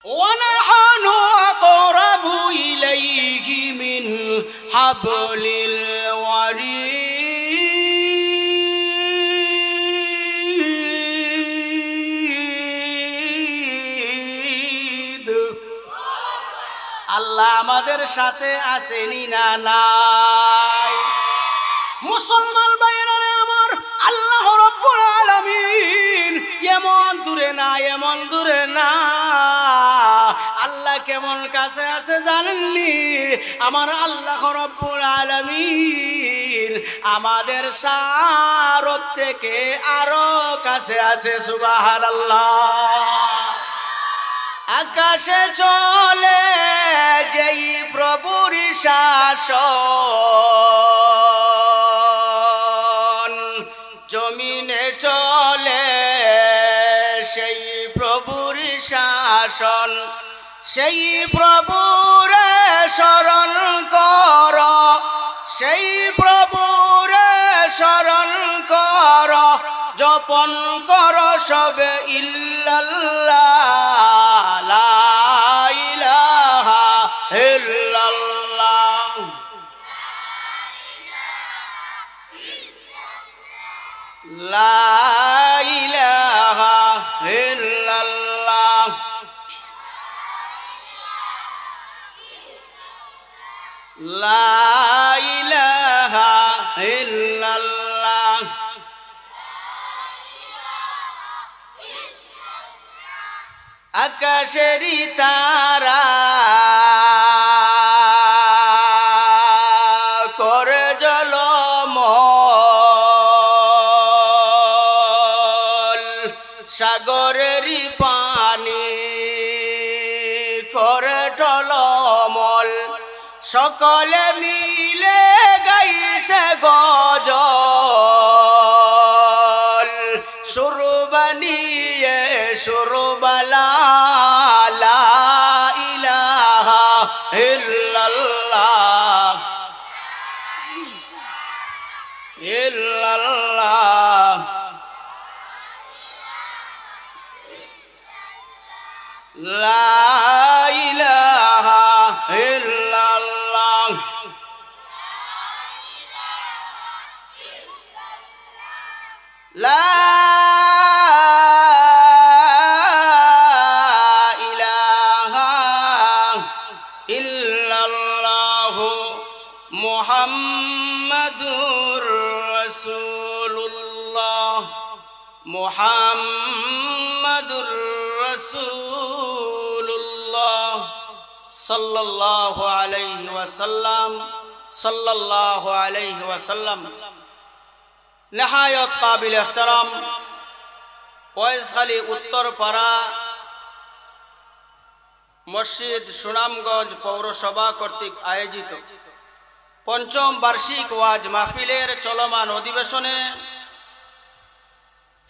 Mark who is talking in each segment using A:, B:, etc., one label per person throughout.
A: ونحن أقرب إليه من حبل الوريد আল্লাহ আমাদের সাথে আছেনি না নাই? মুসলমান ভাইরা আমার, আল্লাহ রাব্বুল আলামিন এমন দূরে না, এমন দূরে না। আল্লাহ কেমন কাছে আছে জানেননি? আমার আল্লাহ রাব্বুল আলামিন আমাদের শারত থেকে আরো কাছে আছে। সুবহানাল্লাহ। আকাশে চলে যেই প্রভুর শাসন, জমিনে চলে সেই প্রভুর শাসন। সেই প্রভুরে শরণ কর, সেই প্রভুরে শরণ কর, জপন কর সবে ইল্লাল্লাহ, লা ইলাহা ইল্লাল্লাহ। লা ইলাহা ইল্লাল্লাহ। লা ইলাহা ইল্লাল্লাহ। আকাশেরই তারা করে জলমল, সাগরেরই পানি করে টলমল, সকলে মিলে গাইছে গজল, সুর বানিয়ে সুরবালা, লা ইলাহা ইল্লাল্লাহ, ইল্লাল্লাহ, লা ইলাহা ইল্লাল্লাহ। লা ইলাহা ইল্লাল্লাহ মুহাম্মাদুর রাসূলুল্লাহ, মুহাম্মাদুর রাসূলুল্লাহ সাল্লাল্লাহু আলাইহি ওয়াসাল্লাম, সাল্লাল্লাহু আলাইহি ওয়াসাল্লাম। নেহায়ত কাবিল এহতারাম ওয়াইজখালী উত্তরপাড়া মসজিদ সুনামগঞ্জ পৌরসভা কর্তৃক আয়োজিত পঞ্চম বার্ষিক ওয়াজ মাহফিলের চলমান অধিবেশনে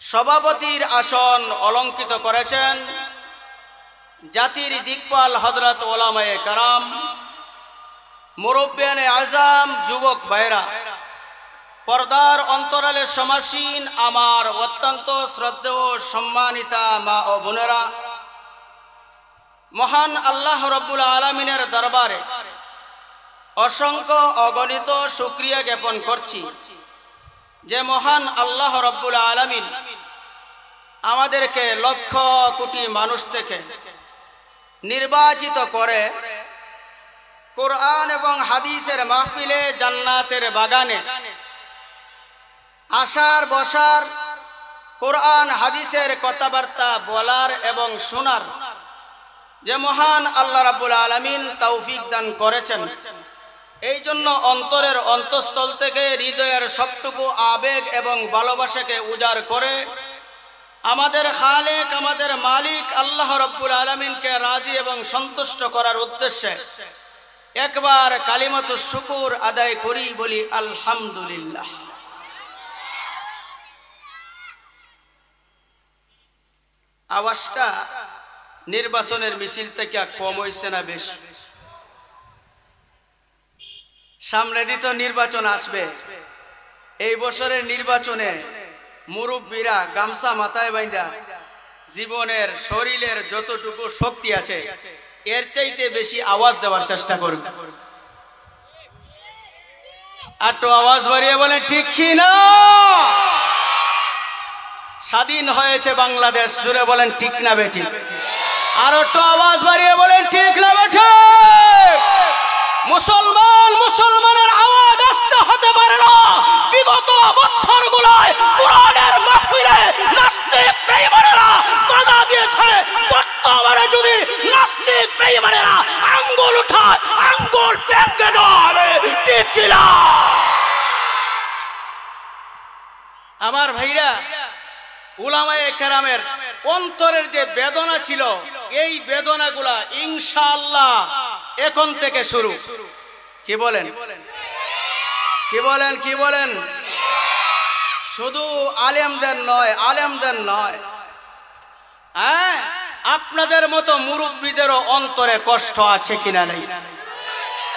A: সভাপতির আসন অলঙ্কিত করেছেন জাতির দিকপাল হযরত ওলামায়ে কেরাম, মুরব্বিয়ানে আজম, যুবক ভাইরা, পর্দার অন্তরালে সমাসীন আমার অত্যন্ত শ্রদ্ধেয় সম্মানিতা মা ও বোনেরা, মহান আল্লাহ রাব্বুল আলামিনের দরবারে অসংখ্য অগণিত শুকরিয়া জ্ঞাপন করছি যে মহান আল্লাহ রাব্বুল আলামিন আমাদেরকে লক্ষ কোটি মানুষ থেকে নির্বাচিত করে কোরআন এবং হাদিসের মাহফিলে, জান্নাতের বাগানে আসার বসার, কোরআন হাদিসের কথাবার্তা বলার এবং শোনার যে মহান আল্লাহ রাব্বুল আলামিন তৌফিক দান করেছেন। এই জন্য অন্তরের অন্তঃস্থল থেকে হৃদয়ের সবটুকু আবেগ এবং ভালোবাসাকে উজাড় করে আমাদের খালেক, আমাদের মালিক আল্লাহ রাব্বুল আলামিনকে রাজি এবং সন্তুষ্ট করার উদ্দেশ্যে একবার কালিমাতুশ শুকুর আদায় করি, বলি আলহামদুলিল্লাহ। আওয়াজটা নির্বাচনের মিছিল থেকে কম হইছে না বেশি? সামনে দিত নির্বাচন আসবে, এই বছরের নির্বাচনে মুরব্বীরা গামছা মাথায় বাইন্ধা জীবনের শরীরের যতটুকু শক্তি আছে এর চাইতে বেশি আওয়াজ দেওয়ার চেষ্টা করুন। একটু আওয়াজ বাড়িয়ে বলেন ঠিক কি না? স্বাধীন হয়েছে বাংলাদেশ, জুড়ে বলেন ঠিক না বেঠি? আর একটু আওয়াজ বাড়িয়ে বলেন ঠিক না বেঠি? মুসলমানের আওয়াজ আসতে হতে পারে না। বিগত বছরগুলোয় কোরআনের মাহফিলে নাস্তিক বেঈমানেরা বাধা দিয়েছে। বর্তমানে যদি নাস্তিক বেঈমানেরা আঙ্গুল উঠায়, আঙ্গুল ভেঙে দেবে। ঠিক কি না? আমার ভাইরা, উলামায়ে কেরামের অন্তরের যে বেদনা ছিল, এই বেদনাগুলা ইনশাআল্লাহ এখন থেকে শুরু। কি বলেন? কি বলেন? কি বলেন? শুধু আলেমদের নয়, হ্যাঁ, আপনাদের মতো মুরব্বীদেরও অন্তরে কষ্ট আছে কিনা নেই?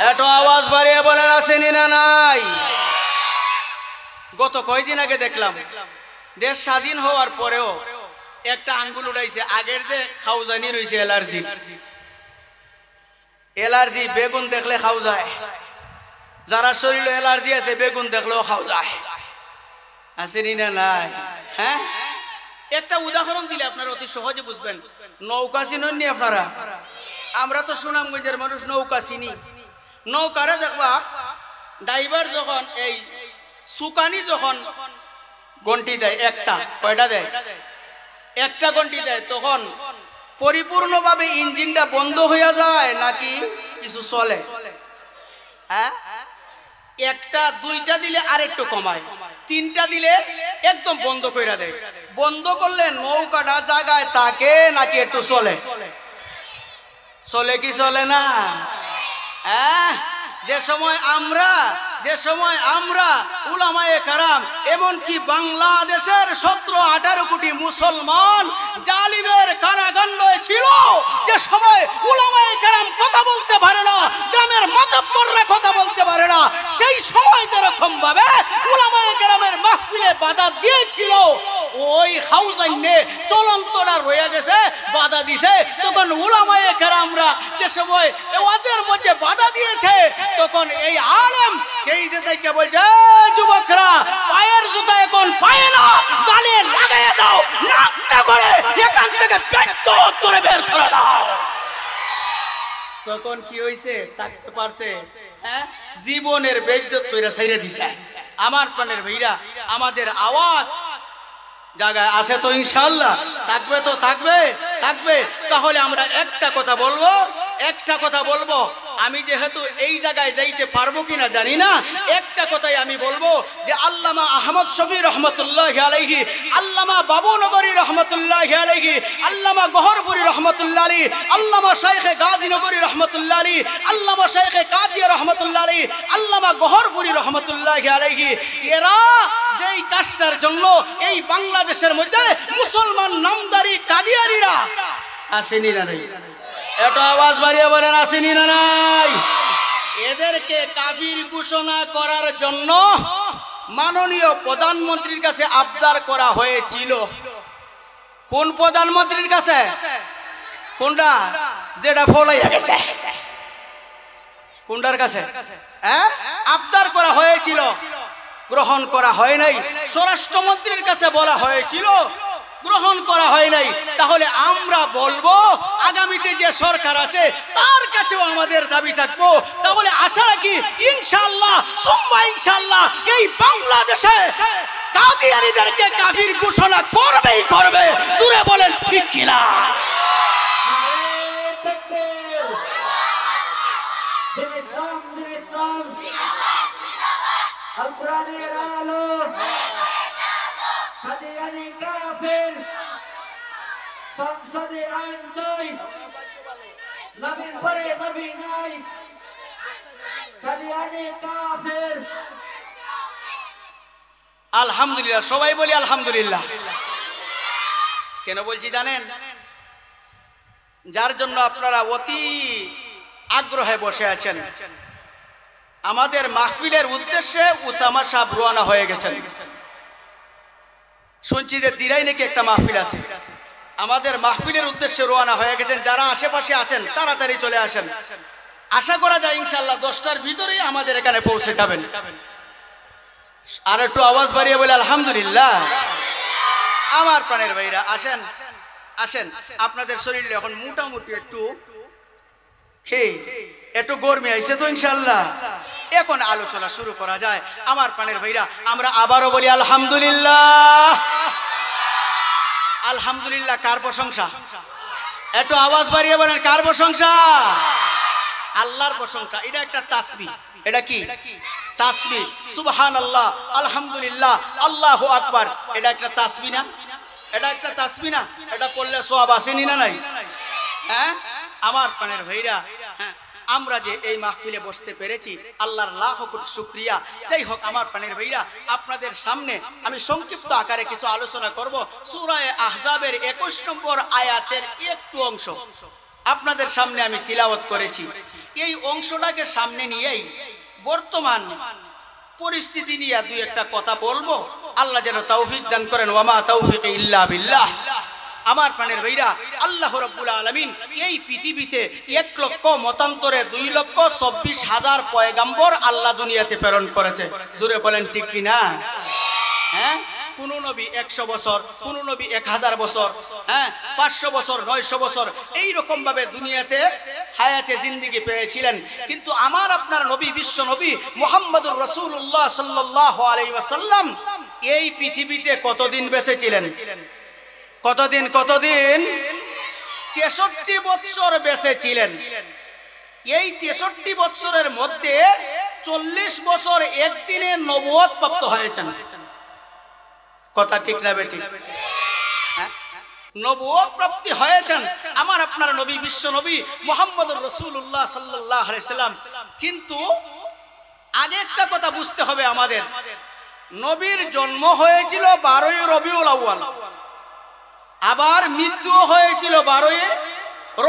A: একটু আওয়াজ বাড়িয়ে বলেন আসেনি না নাই? গত কয়দিন আগে দেখলাম দেশ স্বাধীন হওয়ার পরেও একটা আঙ্গুল উঠাইছে। আগের যে খাউজানি রয়েছে এলার্জি, বেগুন দেখলে খাও যায়। যারা শরীরে এলার্জি আছে বেগুন দেখলেও খাও যায়। আসেনি না নাই? হ্যাঁ, একটা উদাহরণ দিলে আপনারা অতি সহজে বুঝবেন। নৌকা চিনেন নি আপনারা? আমরা তো সুনামগঞ্জের মানুষ, নৌকা চিনি। নৌকারে দেখবা ড্রাইভার যখন এই সুকানি যখন ঘন্টি দেয়, একটা কয়টা দেয়? একটা ঘন্টি দেয়, তখন পরিপূর্ণভাবে ইঞ্জিনটা বন্ধ হয়ে যায় নাকি কিছু চলে? হ্যাঁ, একটা দুইটা দিলে আর একটু কমায়, তিনটা দিলে একদম বন্ধ করে দেয়। বন্ধ করলে নৌকাটা জায়গায় থাকে নাকি একটু চলে? চলে কি চলে না? হ্যাঁ, যে সময় আমরা উলামায়ে কেরাম, এমনকি বাংলাদেশের 17-18 কোটি মুসলমান জালিমের কারাগারে ছিল, যে সময় উলামায়ে কেরাম কথা বলতে পারে না, গ্রামের মাতব্বররা কথা বলতে পারে না, সেই সময় যেরকম ভাবে উলামায়ে কেরামের মাহফিলে বাধা দিয়েছিল, ওই হাউজাইনে চলন্তটা রয়ে গেছে, বাধা দিছে। তখন উলামায়ে কেরামরা যে সময় ওয়াজের মধ্যে বাধা দিয়েছে, তখন এই আলেম এই যে তাইকে বলছে, যুবকরা পায়ের জুতা এখন পায়ে না, গালে লাগাইয়ে দাও, নাকটা করে এখান থেকে বেজ্জত করে বের করে দাও। তখন কি হইছে? থাকতে পারছে? হ্যাঁ, জীবনের বেজ্জত কইরা ছাইরে দিছে। আমার প্রাণের ভাইরা, আমাদের আওয়াজ জায়গায় আছে তো ইনশাআল্লাহ? থাকবে তো? থাকবে। তাহলে আমরা একটা কথা বলবো। আমি যেহেতু এই জায়গায় যাইতে পারবো কিনা জানি না, একটা কথাই আমি বলবো যে আল্লামা আহমদ শফি রহমতুল্লাহি আলাইহি, আল্লামা বাবুনগরী রহমতুল্লাহি আলাইহি, আল্লামা গহরপুরি রহমতুল্লাহ আলাইহি, আল্লামা শাইখে গাজীনগরী রহমতুল্লাহ আলাইহি, আল্লামা শাইখে কাজিয়া রহমতুল্লাহ আলাইহি, আল্লামা গহরপুরি রহমতুল্লাহি আলাইহি, এরা যেই কাজটার জন্য এই বাংলাদেশের মধ্যে মুসলমান নামদারি কাদিয়ানীরা আসেনি না নাই? এটা আওয়াজ বাড়িয়ে বলেন আসেনি না নাই? এদেরকে কাফির ঘোষণা করার জন্য মাননীয় প্রধানমন্ত্রীর কাছে আবদার করা হয়েছিল। কোন প্রধানমন্ত্রীর কাছে? কোনটা? যেটা ফলাইয়া গেছে। কোনটার কাছে? হ্যাঁ, আবদার করা হয়েছিল, গ্রহণ করা হয় নাই। স্বরাষ্ট্রমন্ত্রীর কাছে বলা হয়েছিল, গ্রহণ করা হয় নাই। তাহলে আমরা বলবো আগামীতে যে সরকার আছে তার কাছেও আমাদের দাবি থাকবো। তাহলে আশা রাখি ইনশাআল্লাহ সুম্মা ইনশাআল্লাহ এই বাংলাদেশে কাদিয়ানীদেরকে কাফির ঘোষণা করবে। জোরে বলেন ঠিক কিনা?
B: সংসদে আইন চাই, নবীর পরে নবী নাই, কাদিয়ানী কাফের।
A: আলহামদুলিল্লাহ, সবাই বলি আলহামদুলিল্লাহ। কেন বলছি জানেন? যার জন্য আপনারা অতি আগ্রহে বসে আছেন। আমাদের মাহফিলের উদ্দেশ্যে উসামা সাহেব রওনা হয়ে গেছেন। শুনছি যে দিরাই নাকি একটা মাহফিল আছে। আমাদের মাহফিলের উদ্দেশ্যে রওনা হয়ে গেছেন। যারা আশেপাশে আছেন তাড়াতাড়ি চলে আসেন। আশা করা যায় ইনশাআল্লাহ 10টার ভিতরেই আমাদের এখানে পৌঁছে যাবেন। আর একটু আওয়াজ বাড়িয়ে বলে আলহামদুলিল্লাহ। আমার প্রাণের ভাইরা আসেন আসেন, আপনাদের শরীরে এখন মোটামুটি একটু গরমে আইছে তো ইনশাআল্লাহ। এখন আলোচনা শুরু করা যায়। আমার প্রাণের ভাইরা আমরা আবারও বলি আলহামদুলিল্লাহ। আলহামদুলিল্লাহ কার প্রশংসা? একটু আওয়াজ বাড়িয়ে বলেন কার প্রশংসা? আল্লাহর প্রশংসা। এটা একটা তাসবিহ। এটা কি তাসবিহ? সুবহানাল্লাহ, আলহামদুলিল্লাহ, আল্লাহু আকবার। এটা একটা তাসবিহ না? এটা একটা তাসবিহ না? এটা পড়লে সওয়াব আসেনি না নাই? হ্যাঁ আমার প্রাণের ভাইরা, হ্যাঁ আমরা যে এই মাহফিলে বসতে পেরেছি আল্লাহর লাখ কোটি শুকরিয়া। যাই হোক আমার প্রাণের ভাইরা, আপনাদের সামনে আমি সংক্ষিপ্ত আকারে কিছু আলোচনা করব। সূরা আহজাবের 21 নম্বর আয়াতের একটু অংশ আপনাদের সামনে আমি তিলাওয়াত করেছি। এই অংশটাকে সামনে নিয়েই বর্তমান পরিস্থিতি নিয়ে দুই একটা কথা বলবো। আল্লাহ যেন তৌফিক দান করেন। ওয়া মা তাওফিকি ইল্লা বিল্লাহ। আমার প্রাণের ভাইরা, আল্লাহ রাব্বুল আলামিন এই পৃথিবীতে 1 লক্ষ মতান্তরে 2,24,000 পয়গাম্বর আল্লাহ দুনিয়াতে প্রেরণ করেছে। জোরে বলেন ঠিক কি না? হ্যাঁ, কোন নবী 100 বছর, কোন নবী 1000 বছর, হ্যাঁ 500 বছর, 900 বছর এই রকম ভাবে দুনিয়াতে হায়াতে জিন্দেগি পেয়েছিলেন। কিন্তু আমার আপনার নবী, বিশ্ব নবী মুহাম্মদুর রাসূলুল্লাহ সাল্লাল্লাহু আলাইহি ওয়াসাল্লাম এই পৃথিবীতে কতদিন বেঁচে ছিলেন? কতদিন? 63 বছর বেঁচে ছিলেন। এই 63 বছরের মধ্যে 40 বছর একদিনে নবুয়ত প্রাপ্ত হয়েছেন। কথা ঠিক না বেঠিক? নবুয়ত প্রাপ্তি হয়েছেন আমার আপনার নবী, বিশ্ব নবী মুহাম্মদুর রাসূলুল্লাহ সাল্লাল্লাহু আলাইহি সাল্লাম। কিন্তু আগে একটা কথা বুঝতে হবে আমাদের, নবীর জন্ম হয়েছিল 12ই রবিউল আউয়াল, আবার মৃত্যু হয়েছিল 12ই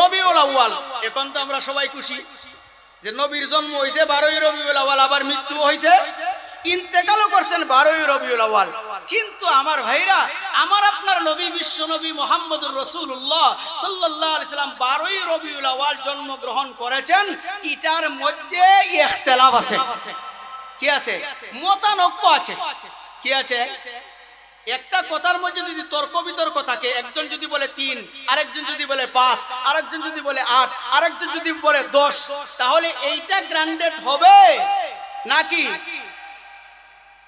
A: রবিউল আউয়াল। এখন তো আমরা সবাই খুশি যে নবীর জন্ম হয়েছে 12ই রবিউল আউয়াল, আবার মৃত্যু হয়েছে, ইন্তেকালও করছেন 12ই রবিউল আউয়াল। কিন্তু আমার ভাইরা, আমার আপনার নবী, বিশ্ব নবী মুহাম্মদুর রাসূলুল্লাহ সাল্লাল্লাহু আলাইহি সাল্লাম 12ই রবিউল আউয়াল জন্মগ্রহণ করেছেন। এটার মধ্যে ইখতিলাফ আছে। কি আছে? মতানৈক্য আছে। কি আছে? একটা কথার মধ্যে যদি তর্ক বিতর্ক থাকে, একজন যদি বলে 3, আরেকজন যদি বলে 5, আরেকজন যদি বলে 8, আরেকজন যদি বলে 10, তাহলে এইটা গ্রান্ডেড হবে নাকি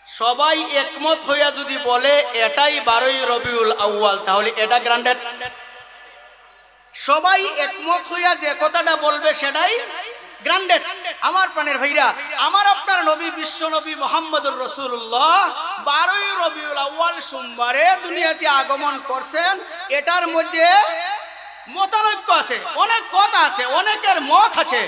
A: সবাই একমত হইয়া যদি বলে এটাই 12ই রবিউল আউয়াল, তাহলে এটা গ্রান্ডেড? সবাই একমত হইয়া যে কথাটা বলবে সেটাই গ্রান্ডেড। আমার প্রাণের ভাইরা, আমার আপনার নবী, বিশ্ব নবী মুহাম্মদুর রাসূলুল্লাহ 12ই রবিউল আউয়াল সোমবারে দুনিয়াতে আগমন করছেন। এটার মধ্যে মতানৈক্য আছে, অনেক কথা আছে, অনেকের মত আছে,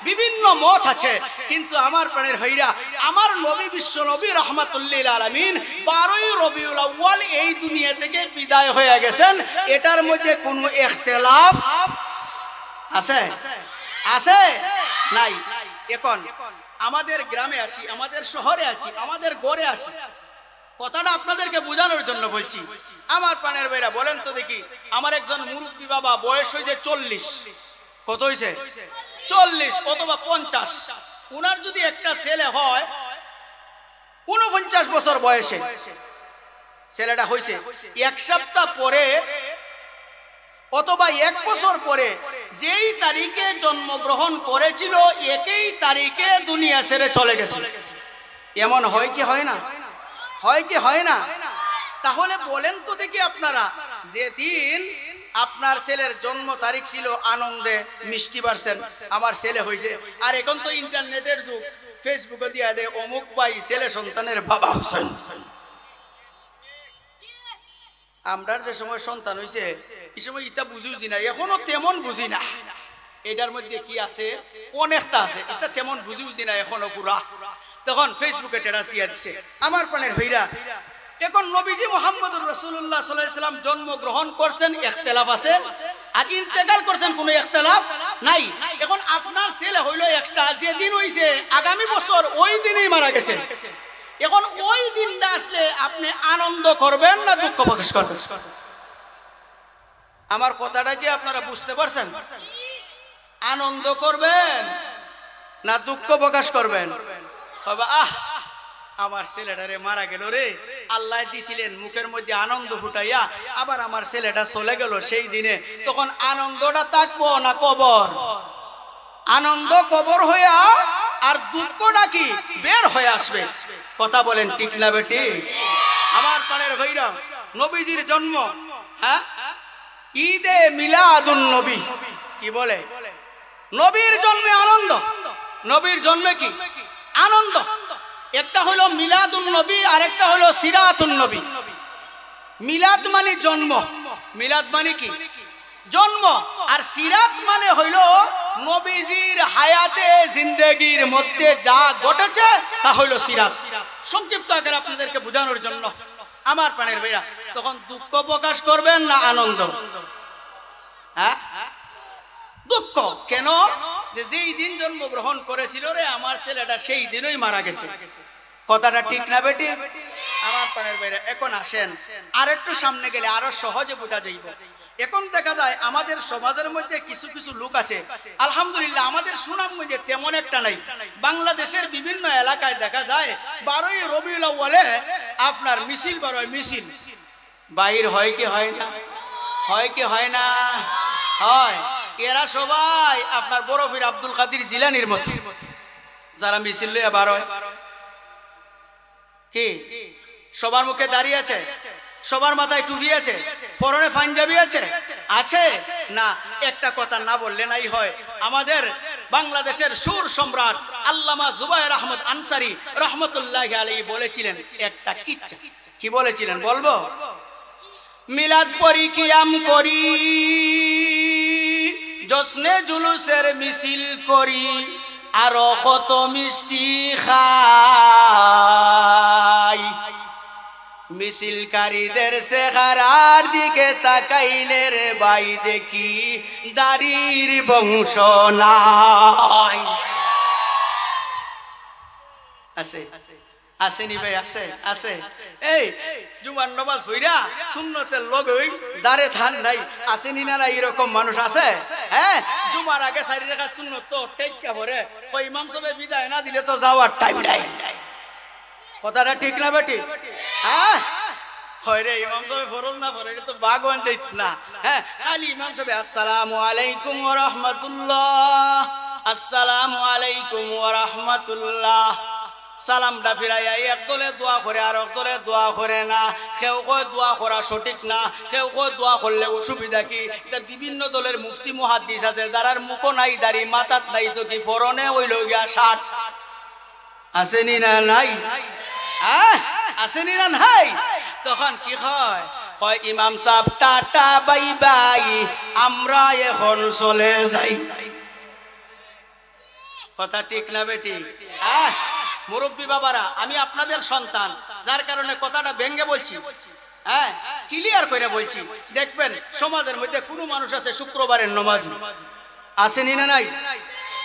A: বিভিন্ন মত আছে। কিন্তু আমার প্রাণের ভাইরা, আমার নবী, বিশ্ব নবী রাহমাতুল্লিল আলামিন 12ই রবিউল আউয়াল এই দুনিয়া থেকে বিদায় হয়ে গেছেন। এটার মধ্যে কোনো ইখতিলাফ আছে? আছে নাই? এখন আমাদের গ্রামে আসি, আমাদের শহরে আছি, আমাদের গড়ে আসি, কথাটা আপনাদেরকে বোঝানোর জন্য বলছি। আমার প্রাণের ভাইরা বলেন তো দেখি, আমার একজন মুরব্বী বাবা, বয়স হয়েছে 40, কত হয়েছে? 40 অথবা 50। উনার যদি একটা ছেলে হয় 49 বছর বয়সে, ছেলেটা হয়েছে 1 সপ্তাহ পরে অথবা 1 বছর পরে যেই তারিখে জন্মগ্রহণ করেছিল একই তারিখে দুনিয়া ছেড়ে চলে গেছে। এমন হয় কি হয় না? হয় কি হয় না? তাহলে বলেন তো দেখি আপনারা, যেদিন আপনার ছেলের জন্ম তারিখ ছিল আনন্দে মিষ্টি বাড়ছেন, আমার ছেলে হয়েছে, আর এখন তো ইন্টারনেটের যুগ, ফেসবুকে দিয়ে দেয় অমুক ভাই ছেলে সন্তানের বাবা হোসেন। আমরার যে সময় সন্তান হয়েছে এই সময় এটা বুঝি না, এখনো তেমন বুঝি না এটার মধ্যে কি আছে, অনেকটা আছে, এটা তেমন বুঝি না এখনো পুরা। তখন ফেসবুকে স্ট্যাটাস দিয়ে দিচ্ছে। আমার প্রাণের ভাইরা, এখন নবীজি মুহাম্মদুর রাসূলুল্লাহ সাল্লাল্লাহু আলাইহি ওয়াসাল্লাম জন্মগ্রহণ করছেন, ইখতিলাফ আছে, আর ইন্তেকাল করছেন, কোনো ইখতিলাফ নাই। এখন আপনার ছেলে হইল একটা, যেদিন হইছে আগামী বছর ওই দিনেই মারা গেছে। এখন ওই দিনটা আসলে আপনি আনন্দ করবেন না দুঃখ প্রকাশ করবেন? আমার কথাটা কি আপনারা বুঝতে পারছেন? আনন্দ করবেন না দুঃখ প্রকাশ করবেন? আহ আমার ছেলেটারে মারা গেল রে, আল্লাহ দিছিলেন মুখের মধ্যে আনন্দ ফুটাইয়া, আবার আমার ছেলেটা চলে গেল সেই দিনে, তখন আনন্দটা থাকবো না কবর? আনন্দ কবর হইয়া আর দুঃখটা কি বের হয়ে আসবে। কথা বলেন ঠিক না বেটি? আমার প্রাণের ভাইরা, নবীজির জন্ম, হ্যাঁ, ঈদে মিলাদুন নবী কি বলে? নবীর জন্মে আনন্দ। নবীর জন্মে কি আনন্দ? একটা হলো মিলাদুন নবী আর একটা হলো সিরাতুন নবী। মিলাদ মানে জন্ম, মিলাদ মানে কি জন্ম, আর সিরাত মানে হইল নবীজির হায়াতে জিন্দেগির মধ্যে যা ঘটেছে তা হইল সিরাত। সংক্ষিপ্ত আকারে আপনাদেরকে বোঝানোর জন্য আমার প্রাণের ভাইরা, তখন দুঃখ প্রকাশ করবেন না আনন্দ? হ্যাঁ, দুঃখ। কেন? যে যেই দিন জন্মগ্রহণ করেছিল রে আমার ছেলেটা সেই দিনই মারা গেছে। কথাটা ঠিক না বেটি? আমার প্রাণের ভাইরা, এখন আসেন আর একটু সামনে গেলে আরো সহজে বোঝা যাইব। এখন দেখা যায় আমাদের সমাজের মধ্যে কিছু কিছু লোক আছে, আলহামদুলিল্লাহ আমাদের সুনামগঞ্জে তেমন একটা নাই, বাংলাদেশের বিভিন্ন এলাকায় দেখা যায় 12ই রবিউল আউয়ালে আপনার মিছিল বেরোয়, মিছিল বাইর হয় কি হয় না? হয় কি হয় না? হয়। এরা সবাই আপনার বরফির আব্দুল কাদের জিলানির মতো, যারা মিছিল লইয়া বার হয়, কি সবার মুখে দাঁড়িয়ে আছে, সবার মাথায় টুপি আছে, পরনে পাঞ্জাবি আছে, আছে না? একটা কথা না বললে নাই হয়। আমাদের বাংলাদেশের সুর সম্রাট আল্লামা জুবায়ের আহমদ আনসারী রহমতুল্লাহি আলাইহি বলেছিলেন একটা কিচ্ছা। কি বলেছিলেন বলবো? মিলাদ পড়ি, কিয়াম করি, জশ্নে জুলুসের মিছিল করি, আরো কত মিষ্টি খাই, মিছিলকারীদের চেহারার দিকে তাকাইলে রে ভাই দেখি দাড়ির বংশ নাই। আছে আসেনি ভাই? আছে আছে। এই জুমার নামাজ হইরা সুন্নতের লগই দাঁড়ে ধান নাই, আসেনি না? এরকম মানুষ আছে। হ্যাঁ, জুমার আগে 4 রাকাত সুন্নত তো টেক্কা পড়ে, ওই ইমাম সাহেব বিদায় না দিলে তো যাওয়ার টাইম নাই। কথাটা ঠিক না বেটি? হ্যাঁ, হয় রে, ইমাম সাহেব ফরজ না পড়ে তো বাগন যাইত না। হ্যাঁ, খালি ইমাম সাহেব আসসালামু আলাইকুম ওয়া রাহমাতুল্লাহ, আসসালামু আলাইকুম ওয়া রাহমাতুল্লাহ, সালামটা ফিরাইয়া একদলে দোয়া করে আর একদলে দোয়া করে না। কেউ কয় দোয়া করা সঠিক না, কেউ কয় দোয়া করলে অসুবিধা কি। এটা বিভিন্ন দলের মুফতি মুহাদ্দিস আছে, যারার মুখও নাই, দাড়ি মাথাত নাই, তো কি ফরনে হইল গিয়া 60। আসেনি না নাই? আসেনি না নাই? তখন কি হয়? কয় ইমাম সাহেব টাটা বাই বাই, আমরা এখন চলে যাই। কথা ঠিক না বেটি? মুরব্বী বাবারা, আমি আপনাদের সন্তান, যার কারণে কথাটা ভেঙ্গে বলছি, হ্যাঁ ক্লিয়ার করে বলছি। দেখবেন সমাজের মধ্যে কোনো মানুষ আছে শুক্রবারের নমাজি, আসেনি না নাই?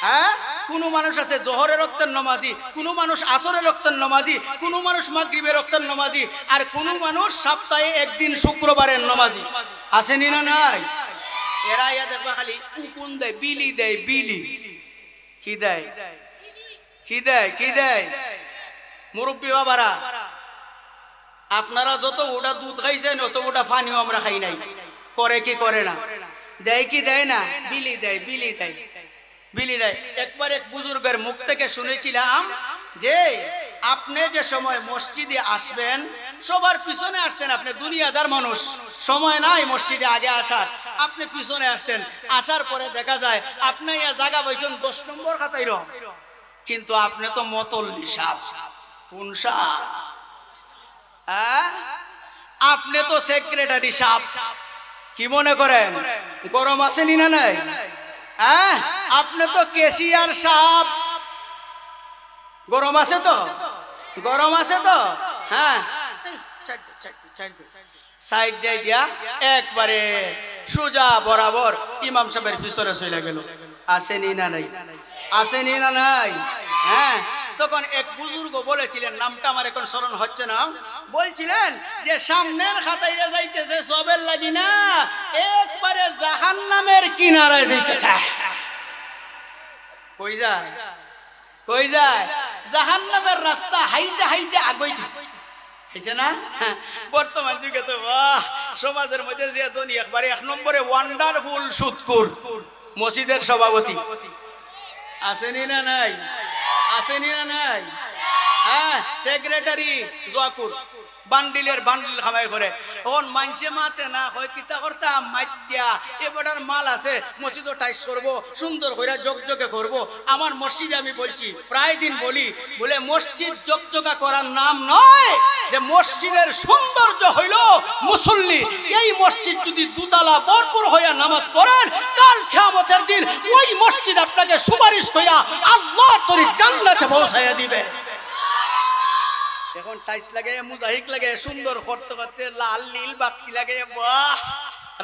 A: হ্যাঁ, কোনো মানুষ আছে জোহরের রক্তের নমাজি, কোনো মানুষ আসরের রক্তের নমাজি, কোনো মানুষ মাগরিবের রক্তের নমাজি, আর কোনো মানুষ সপ্তাহে একদিন শুক্রবারের নমাজি। আসেনি না নাই? এরা ইয়া দেখবা খালি উকুন দেয়, বিলি দেয়, বিলি কি দেয়, কি দেয়, কি দেয়? মুরব্বী বাবারা, আপনারা যত ওটা দুধ খাইছেন অত ওটা পানিও আমরা খাই নাই। করে কি করে না? দেয় কি দেয় না? বিলি দেয়, বিলি দেয়, বিলি দেয়। একবার এক বুজুর্গের মুখ থেকে শুনেছিলাম যে আপনি যে সময় মসজিদে আসবেন, সবার পিছনে আসছেন, আপনি দুনিয়াদার মানুষ, সময় নাই মসজিদে আগে আসার, আপনি পিছনে আসছেন। আসার পরে দেখা যায় আপনি ইয়া জায়গা পাইছেন 10 নম্বর খাতাইর, কিন্তু আপনি তো মতল্লি সাপ। কোন সাপ? আপনি তো সেক্রেটারি সাপ। কি মনে করেন গরম আসেনি না নাই? আপনি তো কেশিয়ার সাপ। গরম আছে তো? গরম আছে তো? হ্যাঁ, সাইড দিয়ে দিয়া একবারে সোজা বরাবর ইমাম সাহেবের পিছনে চলে গেল। আসেনি না নাই? আসেনি না নাই? হ্যাঁ, তখন এক বুজুর্গ বলেছিলেন, নামটা আমার এখন স্মরণ হচ্ছে না, বলছিলেন যে সামনের খাতাইরে যাইতেছে সবের লাগি না, একবারে জাহান্নামের কিনারায় যাইতেছে। কই যায়? কই যায়? জাহান্নামের রাস্তা হাইটা হাইটা আগাইতেছে, হইছে না? বর্তমান যুগে তো বাহ, সমাজের মধ্যে যে ধনী একবারে 1 নম্বরে ওয়ান্ডারফুল সুদকুর মসজিদের সভাপতি আসেনি না নাই? আসেনি না নাই? হ্যাঁ, সেক্রেটারি জোয়াকুর বান্ডিলের বান্ডিল খামাই করে। এখন মাইনসে মাতে না হয় কিতা করতাম মাইত্যা এবারের মাল আছে, মসজিদও টাইস করব, সুন্দর করে জকজকে করব। আমার মসজিদে আমি বলছি, প্রায় দিন বলি, বলে মসজিদ জকজকা করার নাম নয়, যে মসজিদের সৌন্দর্য হইল মুসল্লি। এই মসজিদ যদি দুতলা ভরপুর হইয়া নামাজ পড়েন, কাল কিয়ামতের দিন ওই মসজিদ আপনাকে সুপারিশ কইরা আল্লাহর তরি জান্নাতে পৌঁছাইয়া দিবে। এখন টাইস লাগে, মুজাহিক লাগে, সুন্দর করতে করতে লাল নীল বাতি লাগে, বাহ,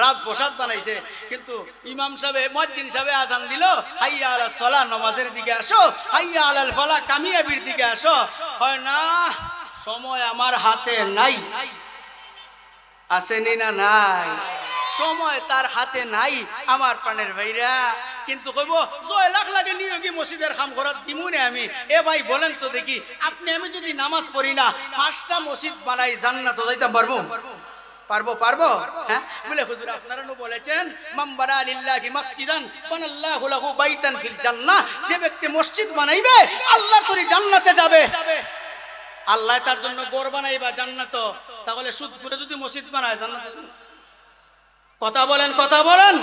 A: রাজপ্রসাদ বানাইছে। কিন্তু ইমাম সাহেব মুয়াজ্জিন সাহেব আজান দিল, হাইয়া আলাস সালাহ, নামাজের দিকে আসো, হাইয়া আলাল ফালাহ, কামিয়াবির দিকে আসো। হয় না, সময় আমার হাতে নাই। আসেনি না নাই? সময় তার হাতে নাই আমার প্রাণের ভাইরা। কিন্তু কইব 6 লাখ লাগে নিয়োগী মসজিদের কাম করার দিমুনে আমি। এ ভাই বলেন তো দেখি, আপনি আমি যদি নামাজ পড়ি না, 5টা মসজিদ বানাই জান্নাত যাইতাম পারবো? পারবো? পারবো? হ্যাঁ, বলে হুজুর আপনারা নো বলেছেন, মান বানা লিল্লাহি মাসজিদান বানাল্লাহু লাহু বাইতান ফিল জান্নাহ। যে ব্যক্তি মসজিদ বানাইবে আল্লাহর তরি জান্নাতে যাবে। আল্লাহ তার জন্য ঘর বানাইবা জান্নাত, তাহলে সুদ করে যদি মসজিদ বানায় জান্নাতে যাবে। কথা বলেন, কথা বলেন।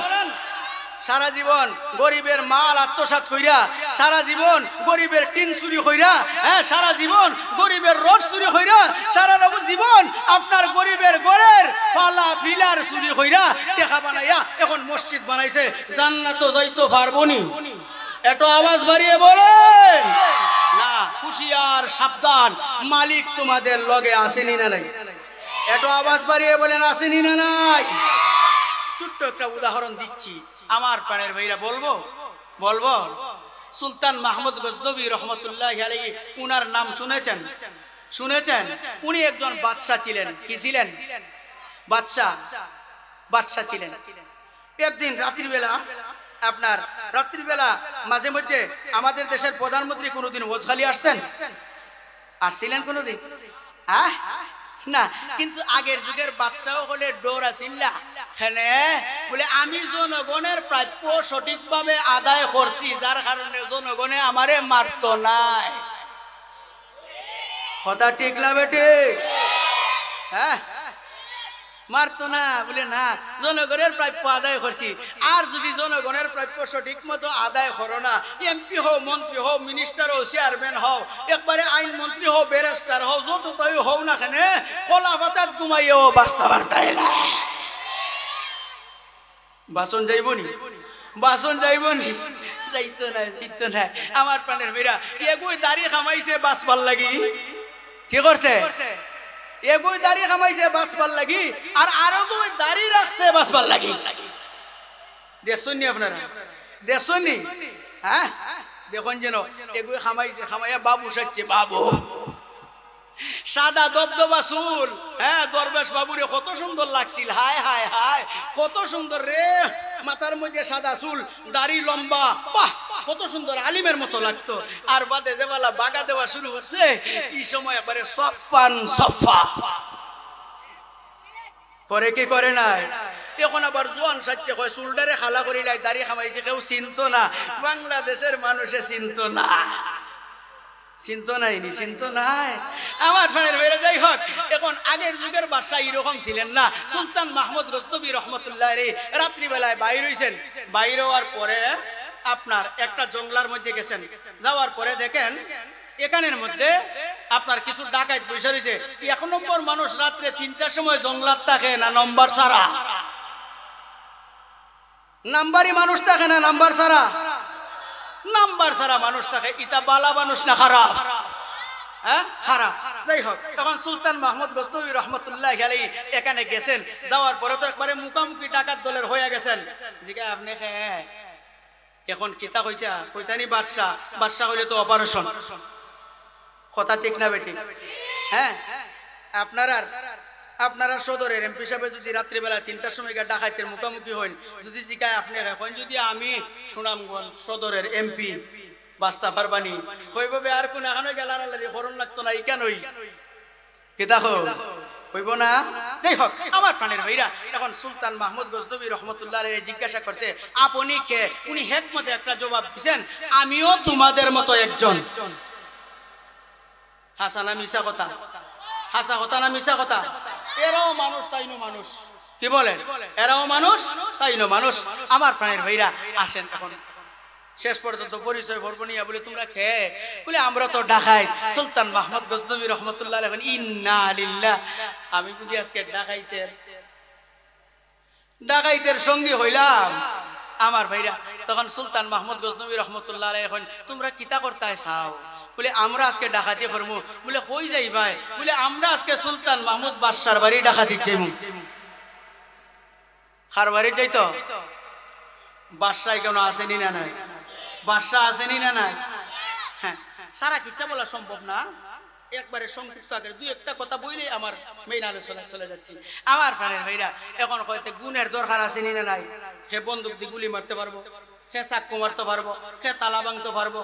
A: সারা জীবন গরিবের মাল আত্মসাৎ কইরা, সারা জীবন গরিবের টিন চুরি কইরা, হ্যাঁ, সারা জীবন গরিবের রড চুরি কইরা, সারা জীবন আপনার গরিবের ঘরের ফালা ফিলার চুরি কইরা টাকা বানাইয়া এখন মসজিদ বানাইছে, জান্নাত যাইতো পারবনি? এত আওয়াজ বাড়িয়ে বলেন না। হুঁশিয়ার, সাবধান, মালিক তোমাদের লগে আসেনি না নাই? এত আওয়াজ বাড়িয়ে বলেন আসেনি না নাই? ছোট্ট একটা উদাহরণ দিচ্ছি আমার প্রাণের ভাইরা, বলবো? বলবো? সুলতান মাহমুদ গজনবী রহমতুল্লাহি আলাইহি, উনার নাম শুনেছেন? শুনেছেন? উনি একজন বাদশাহ ছিলেন। কি ছিলেন? বাদশাহ। বাদশাহ ছিলেন। একদিন রাত্রিবেলা, আপনার রাত্রিবেলা মাঝে মধ্যে আমাদের দেশের প্রধানমন্ত্রী কোনোদিন ওজখালি আসছেন? আসছিলেন কোনোদিন? হ্যাঁ না, কিন্তু আগের যুগের বাদশাহ হলে ডোর আসিল্লা, বলে আমি জনগণের প্রাপ্য সঠিকভাবে আদায় করছি, যার কারণে জনগণে আমারে মারত নাই। কথা ঠিক না বেটে? হ্যাঁ, মারতো না, বলে না, জনগণের প্রাপ্য আদায় করছি। আর যদি জনগণের প্রাপ্য সঠিক মতো আদায় করো না, এমপি হও, মন্ত্রী হও, মিনিস্টার হও, চেয়ারম্যান হও, একবারে আইন মন্ত্রী হও, ব্যারিস্টার হও, যত তাই হও না কেন, কলা পাতাত ঘুমাইও বাস্তা বাস্তায় না। বাসন যাইবনি? বাসন যাইবনি? যাইতো না, যাইতো না। আমার প্রাণের মেয়েরা, এগুই দাড়ি খামাইছে বাসবার লাগি। কি করছে? এগুই দাড়ি খামাইছে বাসবার লাগি, আর আরো গুই দাড়ি রাখছে বাসবার লাগি। দেখছনি আপনারা? দেখছনি? হ্যাঁ, দেখুন যেন এগুই খামাইছে, খামাইয়া বাবু সাজছে। বাবু সাদা দবদবা চুল, হ্যাঁ, দরবেশ বাবুরে কত সুন্দর লাগছিল। হায় হায় হায়, কত সুন্দর রে, মাথার মধ্যে সাদা চুল, দাড়ি লম্বা, বাহ, কত সুন্দর, আলিমের মতো লাগতো। আর বাদে যে বেলা বাগা দেওয়া শুরু করছে, এই সময় একবারে সফান সফা করে। কি করে নাই? এখন আবার জোয়ান সাজছে, কয় চুলডারে খালা করিলাই, দাড়ি খামাইছে, কেউ চিনতো না, বাংলাদেশের মানুষে চিনতো না। চিন্তা নাই, নি চিন্তা নাই আমার ফ্রেন্ডের বেড়ে। যাই হোক, এখন আগের যুগের বাদশা এরকম ছিলেন না। সুলতান মাহমুদ গজনবী রহমতুল্লাহ আলাইহি রাত্রিবেলায় বাইর হইছেন। বাইর হওয়ার পরে আপনার একটা জঙ্গলার মধ্যে গেছেন। যাওয়ার পরে দেখেন এখানের মধ্যে আপনার কিছু ডাকাত বসে রয়েছে। 1 নম্বর মানুষ রাত্রে 3টার সময় জঙ্গলার থাকে না, নম্বর সারা নাম্বারই মানুষ থাকে না, নাম্বার সারা নাম্বার সারা মানুষ থাকে। ইতা বালা মানুষ না খারাপ? হ্যাঁ, খারাপ। যাই হোক, তখন সুলতান মাহমুদ গজনবী রহমতুল্লাহি আলাইহি এখানে গেছেন। যাওয়ার পরে তো একবারে মুখামুখি ডাকাত দলের হয়ে গেছেন। জিগা আপনি এখন কিতা কইতানি? বাদশাহ। বাদশাহ হইলে তো অপারেশন। কথা ঠিক না বেটি? হ্যাঁ, আপনারা সদরের এমপি সাহেব যদি রাত্রিবেলা 3টার সময় গিয়ে ডাকাইতের মুখোমুখি হন, যদি জিজ্ঞায় আপনি এখন যদি আমি সুনামগঞ্জ সদরের এমপি বাস্তা পারবানি কইভাবে আর কোন এখানে গেলার হরণ লাগতো না, এই কেনই কেতা হইব না? যাই হোক আমার প্রাণের ভাইরা, এখন সুলতান মাহমুদ গজনবী রহমতুল্লাহ আলাইহি জিজ্ঞাসা করছে আপনি কে? উনি হিকমতে একটা জবাব দিবেন, আমিও তোমাদের মতো একজন। হাসা না মিছা কথা? হাসা কথা না মিছা কথা? এরাও মানুষ তাইনো মানুষ, কি বলে? এরাও মানুষ তাইনো মানুষ। আমার প্রাণের ভাইরা আসেন, এখন শেষ পর্যন্ত পরিচয় পর্ব নিয়ে বলে তোমরা কে? বলে আমরা তো ডাকাইত। সুলতান মাহমুদ গজনবী রহমতুল্লাহ আলাইহি ইন্না লিল্লাহ, আমি বুঝি আজকে ডাকাইতের সঙ্গী হইলাম। আমার ভাইরা, তখন সুলতান মাহমুদ গজনবী রহমতুল্লাহ আলাইহি এখন তোমরা কিতা করতে চাও? বলে আমরা আজকে ডাকাতি করবো। বলে কই যাই ভাই? বলে আমরা আজকে সুলতান মাহমুদ বাদশার বাড়ি ডাকাতি যাইমু। কার বাড়ি যাইতো? বাদশাহ কেন আসেনি না নাই? বাদশাহ আসেনি না নাই? হ্যাঁ, সারা কিচ্ছা বলা সম্ভব না, একবারে সংক্ষিপ্ত আকারে দুই একটা কথা বইলে আমার মেইন আলোচনা চলে যাচ্ছি। আমার প্রাণের ভাইরা, এখন হয়তো গুণের দরকার আসেনি না নাই? সে বন্দুক দিয়ে গুলি মারতে পারবো, সে চাক্কু মারতে পারবো, সে তালা ভাঙতে পারবো,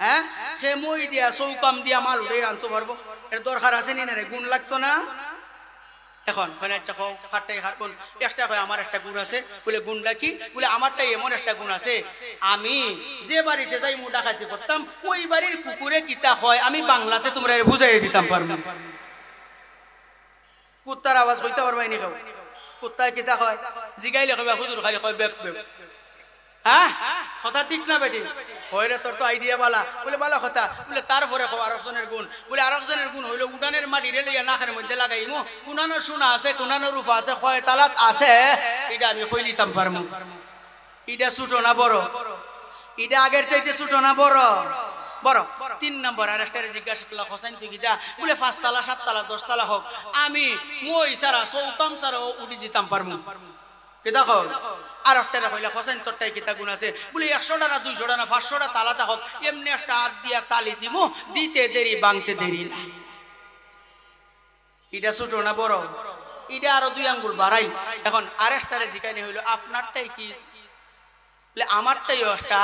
A: হ্যাঁ, সে মই দিয়া চৌকাম দিয়া মাল উঠে আনতে পারবো, এর দরকার আসেনি না? গুণ লাগতো না? এখন একটা কয় আমার একটা গুণ আছে। বলে গুণটা কি? বলে আমারটাই এমন একটা গুণ আছে, আমি যে বাড়িতে যাই মু ডাকাতি করতাম ওই বাড়ির কুকুরে কিতা হয় আমি বাংলাতে তোমরা বুঝাই দিতাম পারবো। কুত্তার আওয়াজ হইতে পারবাই নি? কেউ কুত্তায় কিতা হয় জিগাইলে কইবা হুজুর খালি কয় বেক বেক। হ্যাঁ, কথা ঠিক না বেটি? হইরে তোর তো আইডিয়া বালা। বলে বালা কথা। বলে তারপরে আরেকজনের গুণ। বলে আরেকজনের গুণ হইলো উডানের মাটি রেলিয়া নাকের মধ্যে লাগাইমু, কুনানো সোনা আছে, কুনানো রূপা আছে, কয় তালাত আছে, এটা আমি কই দিতাম পারমু। এটা ছোট না বড়? এটা আগের চাইতে ছোট না বড়? বড়। 3 নম্বর আরেকটারে জিজ্ঞাসা করলা হোসেন তুই কিতা? বলে 5 তালা 7 তালা 10 তালা হোক আমি মই সারা চৌকাম সারা উঠি যেতাম পারমু। কিতা কল? আর একটা কইলা হোসেন তোরটাই কিতা গুণ আছে? বলে 100টা না 200টা না 500টা তালাটা হোক এমনি একটা হাত দিয়া তালি দিমু, দিতে দেরি ভাঙতে দেরি না। এটা ছোট না বড়? এটা আরো 2 আঙ্গুল বাড়াই। এখন আরেকটারে জিজ্ঞাসা হইলো আপনারটাই কি? বলে আমারটাই একটা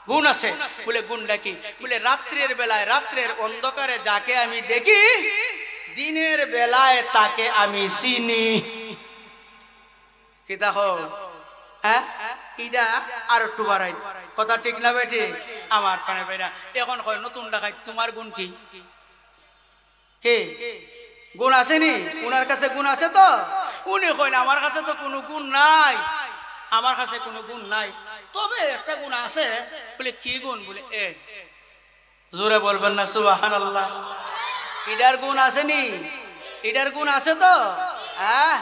A: গুণ আছে। বলে গুণটা কি? বলে রাত্রের বেলায় রাত্রের অন্ধকারে যাকে আমি দেখি দিনের বেলায় তাকে আমি চিনি। কিতা হোক? হ্যাঁ, এটা আর একটু বাড়াই। কথা ঠিক না বেটি? আমার কানে ভাইরা, এখন কয় নতুন ডাকাই তোমার গুণ কি? কে গুণ আসেনি? উনার কাছে গুণ আছে তো? উনি কয় না আমার কাছে তো কোনো গুণ নাই, আমার কাছে কোনো গুণ নাই, তবে একটা গুণ আছে। বলে কি গুণ? বলে জোরে বলবেন না সুবহানাল্লাহ? এটার গুণ আসেনি? এটার গুণ আছে তো? হ্যাঁ,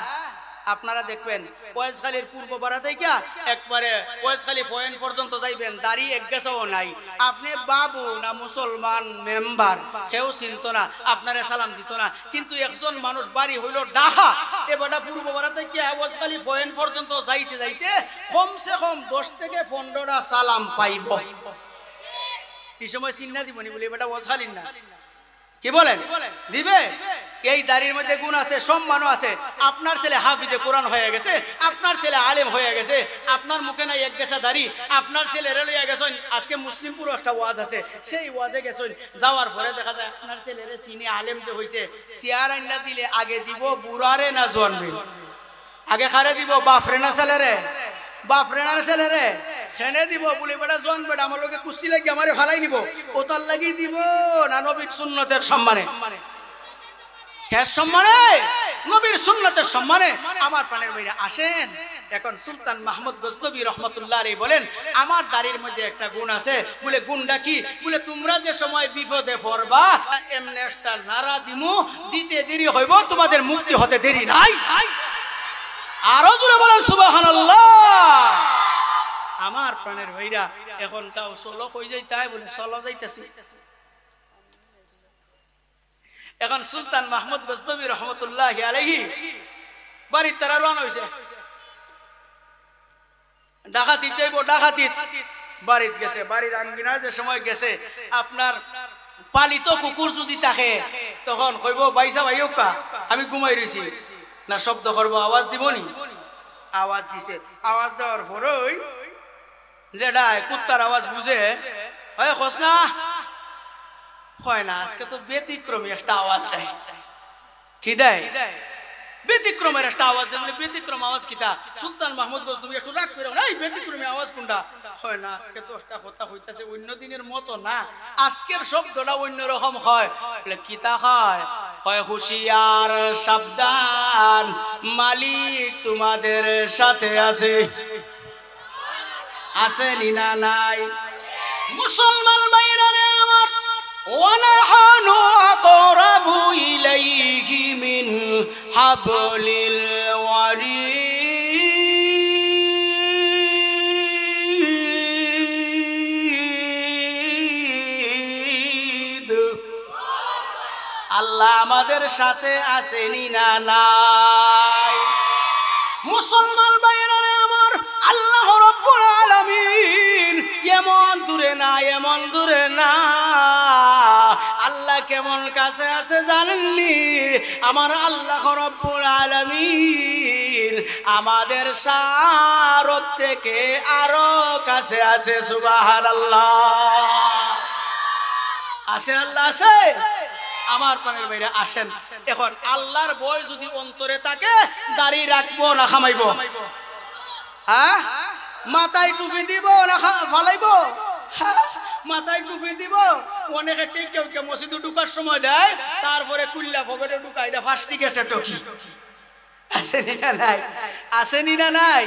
A: আপনারা দেখবেন পয়সখালীর পূর্ব পাড়া থেকে একবারে পয়সখালী পয়েন্ট পর্যন্ত যাইবেন, দাড়ি এক গেছাও নাই। আপনি বাবু না মুসলমান মেম্বার কেউ চিনত না, আপনারে সালাম দিত না। কিন্তু একজন মানুষ বাড়ি হইল ঢাকা, এবারটা পূর্ব পাড়া থেকে পয়সখালী পয়েন্ট পর্যন্ত যাইতে যাইতে কমসে কম 10 থেকে 15টা সালাম পাইব। এই সময় চিন্না দিবনি বলে এবারটা পয়সখালীর না, কি বলেন? দিবে। এই দাড়ির মধ্যে গুণ আছে, সম্মানও আছে। আপনার ছেলে হাফিজে কোরআন হয়ে গেছে, আপনার ছেলে আলেম হয়ে গেছে, আপনার মুখে নাই এক গেছা দাড়ি, আপনার ছেলে রেলিয়া গেছেন। আজকে মুসলিমপুর একটা ওয়াজ আছে, সেই ওয়াজে গেছেন, যাওয়ার পরে দেখা যায় আপনার ছেলেরে চিনি আলেম যে হয়েছে, চেয়ার আইনা দিলে আগে দিব বুড়ারে না জোয়ানবে? আগে কারে দিব? বাপরে না ছেলেরে? বাপরে না ছেলেরে? খেনে দিব বলে বেটা জোয়ান বেটা আমার লোকে কুস্তি লাগি আমারে ফালাই দিব, ওতার লাগি দিব না নবীর সুন্নতের সম্মানে? খের সম্মানে, নবীর সুন্নতের সম্মানে। আমার প্রাণের ভাইরা আসেন, এখন সুলতান মাহমুদ গজনবী রহমতুল্লাহ আলাইহি বলেন আমার দাড়ির মধ্যে একটা গুণ আছে। বলে গুণটা কি? বলে তোমরা যে সময় বিপদে পড়বা এমনি একটা নারা দিমু, দিতে দেরি হইব, তোমাদের মুক্তি হতে দেরি নাই। আরো জোরে বলেন সুবহানাল্লাহ। আমার প্রাণের ভাইরা এখন তাও চলো কই যাই? তাই বলে চলো যাইতেছি। এখন সুলতান মাহমুদ গজনবী রহমতুল্লাহি আলাইহি বাড়ির তারা রওনা হইছে, ডাকাতি যাইব। ডাকাতি বাড়িতে গেছে, বাড়ির আঙ্গিনার যে সময় গেছে আপনার পালিত কুকুর যদি থাকে তখন কইব বাইসা ভাইকা আমি ঘুমাই রয়েছি না শব্দ করবো আওয়াজ দিবনি আওয়াজ দিছে আওয়াজ দেওয়ার পরই যেটা কুত্তার আওয়াজ বুঝে হয় খোঁজ না হয় না আজকে তো ব্যতিক্রমী একটা আওয়াজ দেয় কি দেয় ব্যতিক্রমের একটা আওয়াজ দেয় মানে ব্যতিক্রম আওয়াজ কিতা সুলতান মাহমুদ গজনবী একটু রাগ করে এই ব্যতিক্রমী আওয়াজ কোনটা হয় না আজকে তো একটা কথা হইতাছে অন্য দিনের মতো না আজকের শব্দটা অন্য রকম হয় বলে কিতা হয় হয় হুঁশিয়ার সাবধান মালিক তোমাদের সাথে আছে আসেনি না নাই মুসলমান ভাইরা রে আমার ونحن أقرب إليه من حبل الوريد আল্লাহ আমাদের সাথে আসেনি না নাই মুসলমান ভাইরা রে আমার আল্লাহ রাব্বুল আলামিন এমন দূরে না এমন দূরে না আল্লাহ কেমন কাছে আছে জানেননি আমার আল্লাহ রাব্বুল আলামিন আমাদের সারত থেকে আরো কাছে আছে সুবহানাল্লাহ আছে আল্লাহ আছে আমার প্রাণের বাইরে আসেন এখন আল্লাহর ভয় যদি অন্তরে থাকে দাড়ি রাখবো না খামাইবো হ্যাঁ মাথায় টুপি দিব না ফালাইবো মাথায় টুপি দিব অনেকে ঠিক কেউ কেউ মসজিদে ঢুকার সময় দেয় তারপরে কুল্লা পকেটে ঢুকাই দেয় ফার্স্ট গেছে টকি আসেনি না নাই আসেনি না নাই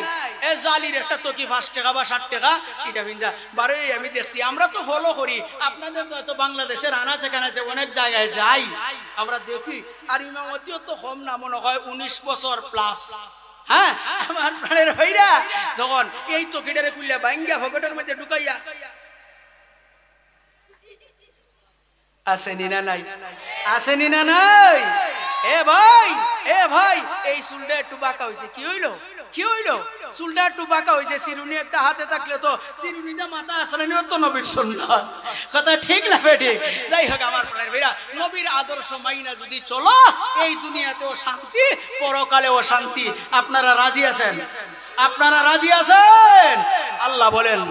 A: এ জালির একটা টকি 5 টাকা বা 60 টাকা এটা বিন্দা বারে আমি দেখছি আমরা তো ফলো করি আপনাদের তো বাংলাদেশের আনাচে কানাচে অনেক জায়গায় যাই আমরা দেখি আর ইমামতিও তো কম না মনে হয় 19 বছর প্লাস হ্যাঁ আমার প্রাণের হইরা তখন এই টকিটারে কুল্লা ভাঙ্গা পকেটের মধ্যে ঢুকাইয়া আসেনি না নাই আসেনি না নাই এ ভাই এই চুলটা একটু বাঁকা হয়েছে কি হইলো চুলটা একটু বাঁকা হয়েছে চিরুনি একটা হাতে থাকলে তো চিরুনি যা মাথা আসলে তো নবীর সুন্নাত কথা ঠিক না বেঠে যাই হোক আমার প্রাণের ভাইরা নবীর আদর্শ মাইনা যদি চলো এই দুনিয়াতেও শান্তি পরকালেও শান্তি আপনারা রাজি আছেন আল্লাহ বলেন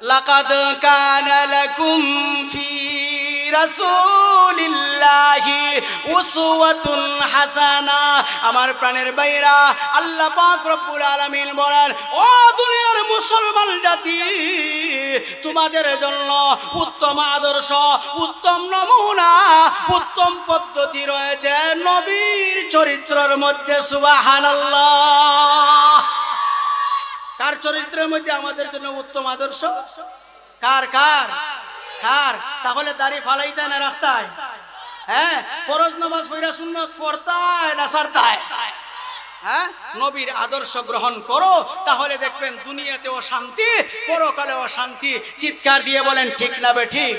A: লাকাদ কানা লাকুম ফি রাসূলিল্লাহি উসওয়াতুন হাসানা আমার প্রাণের ভাইরা আল্লাহ পাক রব্বুল আলামিন বলেন ও দুনিয়ার মুসলমান জাতি তোমাদের জন্য উত্তম আদর্শ উত্তম নমুনা উত্তম পদ্ধতি রয়েছে নবীর চরিত্রের মধ্যে সুবহানাল্লাহ কার চরিত্রের মধ্যে আমাদের জন্য উত্তম আদর্শ কার কার কার তাহলে দাড়ি ফালাইতে না রাখতায় হ্যাঁ ফরজ নামাজ পড়া সুন্নাত পড়তায় না ছাড়তায় হ্যাঁ নবীর আদর্শ গ্রহণ করো তাহলে দেখবেন দুনিয়াতেও শান্তি পরকালেও শান্তি চিৎকার দিয়ে বলেন ঠিক না বে ঠিক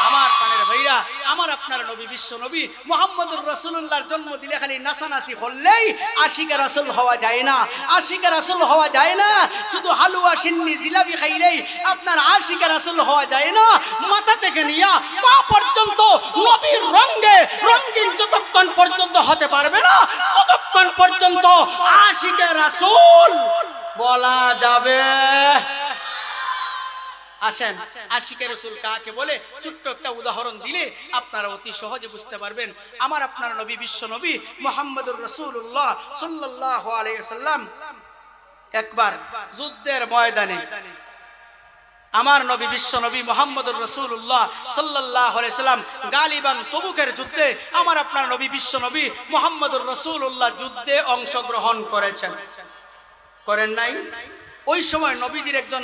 A: আমার প্রাণের ভাইরা আমার আপনার নবী বিশ্ব নবী মুহাম্মদুর রাসূলুল্লাহর জন্ম দিলে খালি নাসানাসি করলেই আশিকে রাসূল হওয়া যায় না আশিকে রাসূল হওয়া যায় না শুধু হালুয়া সিন্নি জিলাপি খাইলেই আপনার আশিকে রাসূল হওয়া যায় না মাথা থেকে নিয়া পা পর্যন্ত নবীর রঙে রঙিন যতক্ষণ পর্যন্ত হতে পারবে না ততক্ষণ পর্যন্ত আশিকে রাসূল বলা যাবে আসেন আশিকে রাসূল কাকে বলে ছোট্ট একটা উদাহরণ দিলে আপনারা অতি সহজে বুঝতে পারবেন আমার আপনার নবী বিশ্ব নবী মুহাম্মদুর রাসূলুল্লাহ সাল্লাল্লাহু আলাইহি ওয়াসাল্লাম একবার যুদ্ধের ময়দানে আমার নবী বিশ্ব নবী মুহাম্মদুর রাসূলুল্লাহ সাল্লাল্লাহু আলাইহি ওয়াসাল্লাম গালিবান তবুকের যুদ্ধে আমার আপনার নবী বিশ্ব নবী মুহাম্মদুর রাসূলুল্লাহ যুদ্ধে অংশগ্রহণ করেছেন করেন নাই ওই সময় নবীজির একজন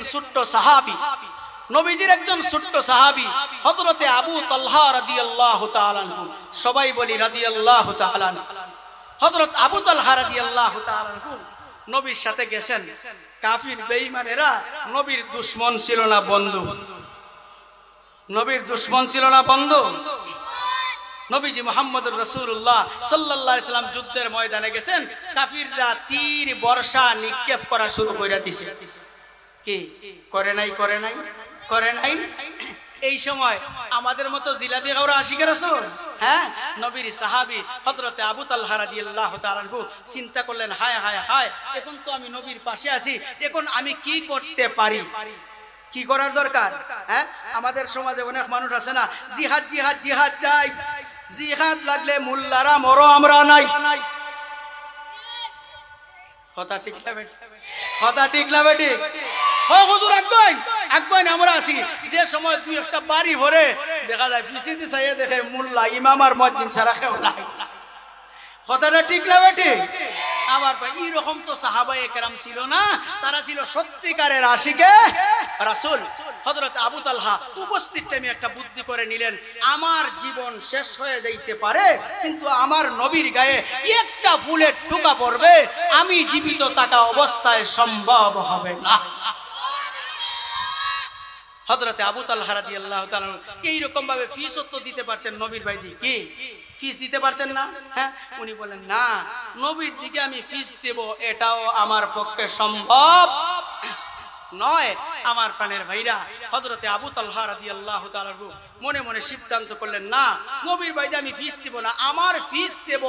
A: ছোট্ট সাহাবী হযরতে আবু তালহা রাদিয়াল্লাহু তাআলা আনহু সবাই বলি রাদিয়াল্লাহু তাআলা আনহু হযরত আবু তালহা রাদিয়াল্লাহু তাআলা আনহু নবীর সাথে গেছেন কাফির বেঈমানেরা নবীর দুশমন ছিল না বন্ধু নবীর দুশমন ছিল না বন্ধু নবীজি মুহাম্মদুর রাসূলুল্লাহ সাল্লাল্লাহু আলাইহি সাল্লাম যুদ্ধের ময়দানে গেছেন কাফিররা তীর বর্ষা নিক্ষেপ করা শুরু কইরা দিছে কি করে নাই এই সময় আমাদের মতো জিলাপি খাওয়া আশিকের রাসূল? হ্যাঁ, নবীর সাহাবী হযরতে আবু তালহা রাদিয়াল্লাহু তাআলা আনহু চিন্তা করলেন, হায় হায় হায়, এখন তো আমি নবীর পাশে আছি, এখন আমি কি করতে পারি, কি করার দরকার? হ্যাঁ, আমাদের সমাজে অনেক মানুষ আছে না, জিহাদ জিহাদ জিহাদ চাই, জিহাদ লাগলে মোল্লারা মরো, আমরা নাই। কথা ঠিক না বেটি? কথা ঠিক না বেটি? ও হুজুর একগইন আমরা আছি, যে সময় দুই একটা বাড়ি ভরে দেখা যায় পিছিয়ে চাইয়ে দেখে মোল্লা ইমাম আর মুয়াজ্জিন ছাড়া কেউ নাই। কথাটা ঠিক না বেটি? আমার ভাই এইরকম তো সাহাবায়ে কেরাম ছিল না, তারা ছিল সত্যিকারের আশিকে রাসূল। হযরত আবু তালহা উপস্থিত টাইমে একটা বুদ্ধি করে নিলেন, আমার জীবন শেষ হয়ে যাইতে পারে কিন্তু আমার নবীর গায়ে একটা ফুলের টোকা পড়বে, আমি জীবিত থাকা অবস্থায় সম্ভব হবে না। হযরতে আবু তালহা রাদিয়াল্লাহু তাআলা এইরকম ভাবে ফিস তো দিতে পারতেন নবীর ভাই দিকে, কি ফিস দিতে পারতেন না? হ্যাঁ, উনি বলেন না, নবীর দিকে আমি ফিস দেব এটাও আমার পক্ষে সম্ভব নয়। আমার প্রাণের ভাইরা, হযরতে আবু তালহা রাদিয়াল্লাহু তাআলা মনে মনে সিদ্ধান্ত করলেন, না, নবীর ভাইকে আমি ফিস দেব না, আমার ফিস দেব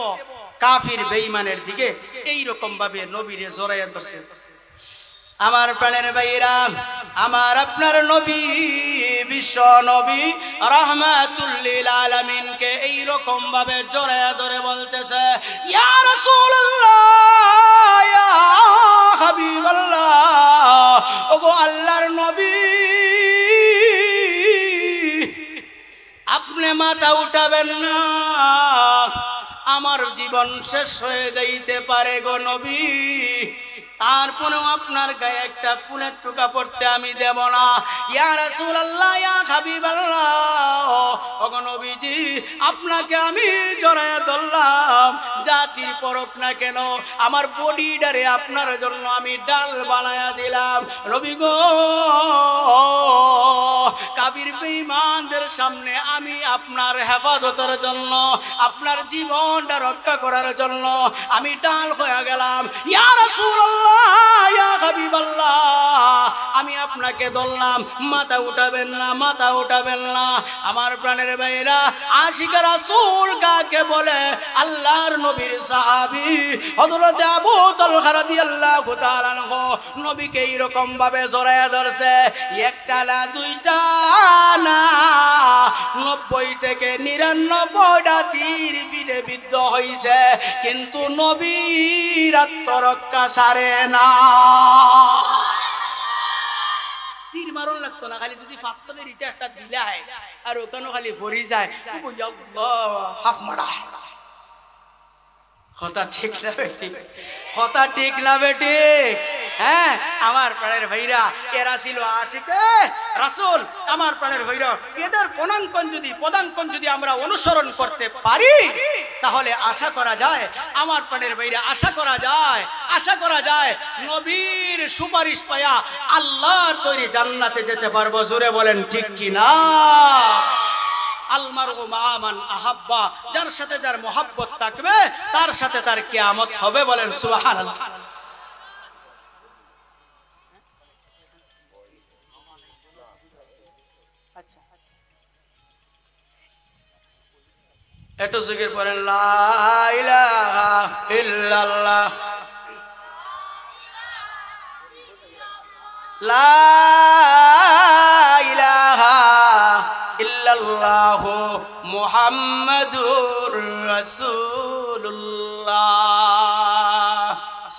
A: কাফির বেঈমানের দিকে। এইরকম ভাবে নবীরে জড়াইয়া ধরছে। আমার প্রাণের ভাইরা, আমার আপনার নবী, বিশ্ব নবী রাহমাতুল লিল আলামিন কে এই রকম ভাবে জড়ায়া ধরে বলতেছে, ইয়া রাসূলুল্লাহ, ইয়া হাবিবাল্লাহ, ওগো আল্লাহর নবী, আপনি মাথা উঠাবেন না, আমার জীবন শেষ হয়ে যাইতে পারে গো নবী, তারপরেও আপনার গায়ে একটা ফুলের টোকা পড়তে আমি দেব না। ইয়া রাসূলুল্লাহ, ইয়া হাবিবাল্লাহ, ওগো নবীজি, আপনাকে আমি জড়ায়া ধরলাম, জাতির পরক না কেন আমার বডিটারে আপনার জন্য আমি ডাল বানায়া দিলাম। নবী গো, কাফির বেঈমানদের সামনে আমি আপনার হেফাজতের জন্য, আপনার জীবনটা রক্ষা করার জন্য আমি ডাল হয়ে গেলাম। ইয়া রাসূলুল্লাহ, ইয়া হাবিবাল্লাহ, আমি আপনাকে ধরলাম, মাথা উঠাবেন না, মাথা উঠাবেন না। আমার প্রাণের ভাইরা, আশিক রাসূল কাকে বলে? আল্লাহর নবীর সাহাবী হযরত আবু তালহা রাদিয়াল্লাহু তাআলা আনহু নবীকে এরকম ভাবে জড়ায়া ধরছে, একটা না দুইটা না, 90 থেকে 99টা তীর পিঠে বিদ্ধ হইছে, কিন্তু নবীর আত্মরক্ষা ছাড়ে না। তীর মারণ লাগতো না, খালি যদি ফাত্তলের ইটা একটা দিলাই আর ওখানে খালি ফরি যায়, হাফ মারা। কথা ঠিক না বেটি? কথা ঠিক না বেটি? হ্যাঁ, আমার প্রাণের ভাইরা, এরা ছিল আশিকে রাসূল। আমার প্রাণের ভাইরা, এদের পদাঙ্কন যদি আমরা অনুসরণ করতে পারি, তাহলে আশা করা যায়, আমার প্রাণের ভাইরা, আশা করা যায় নবীর সুপারিশ পায়া আল্লাহর তৈরি জান্নাতে যেতে পারবো। জোরে বলেন ঠিক কি না? আলমারু মা মান আহাব্বা, যার সাথে যার মোহাব্বত থাকবে তার সাথে তার কিয়ামত হবে। বলেন সুবহানাল্লাহ। একটু জিকির করেন, লা ইলাহা ইল্লাল্লাহ, লা ইলাহা ইল্লাল্লাহু মুহাম্মাদুর রাসূলুল্লাহ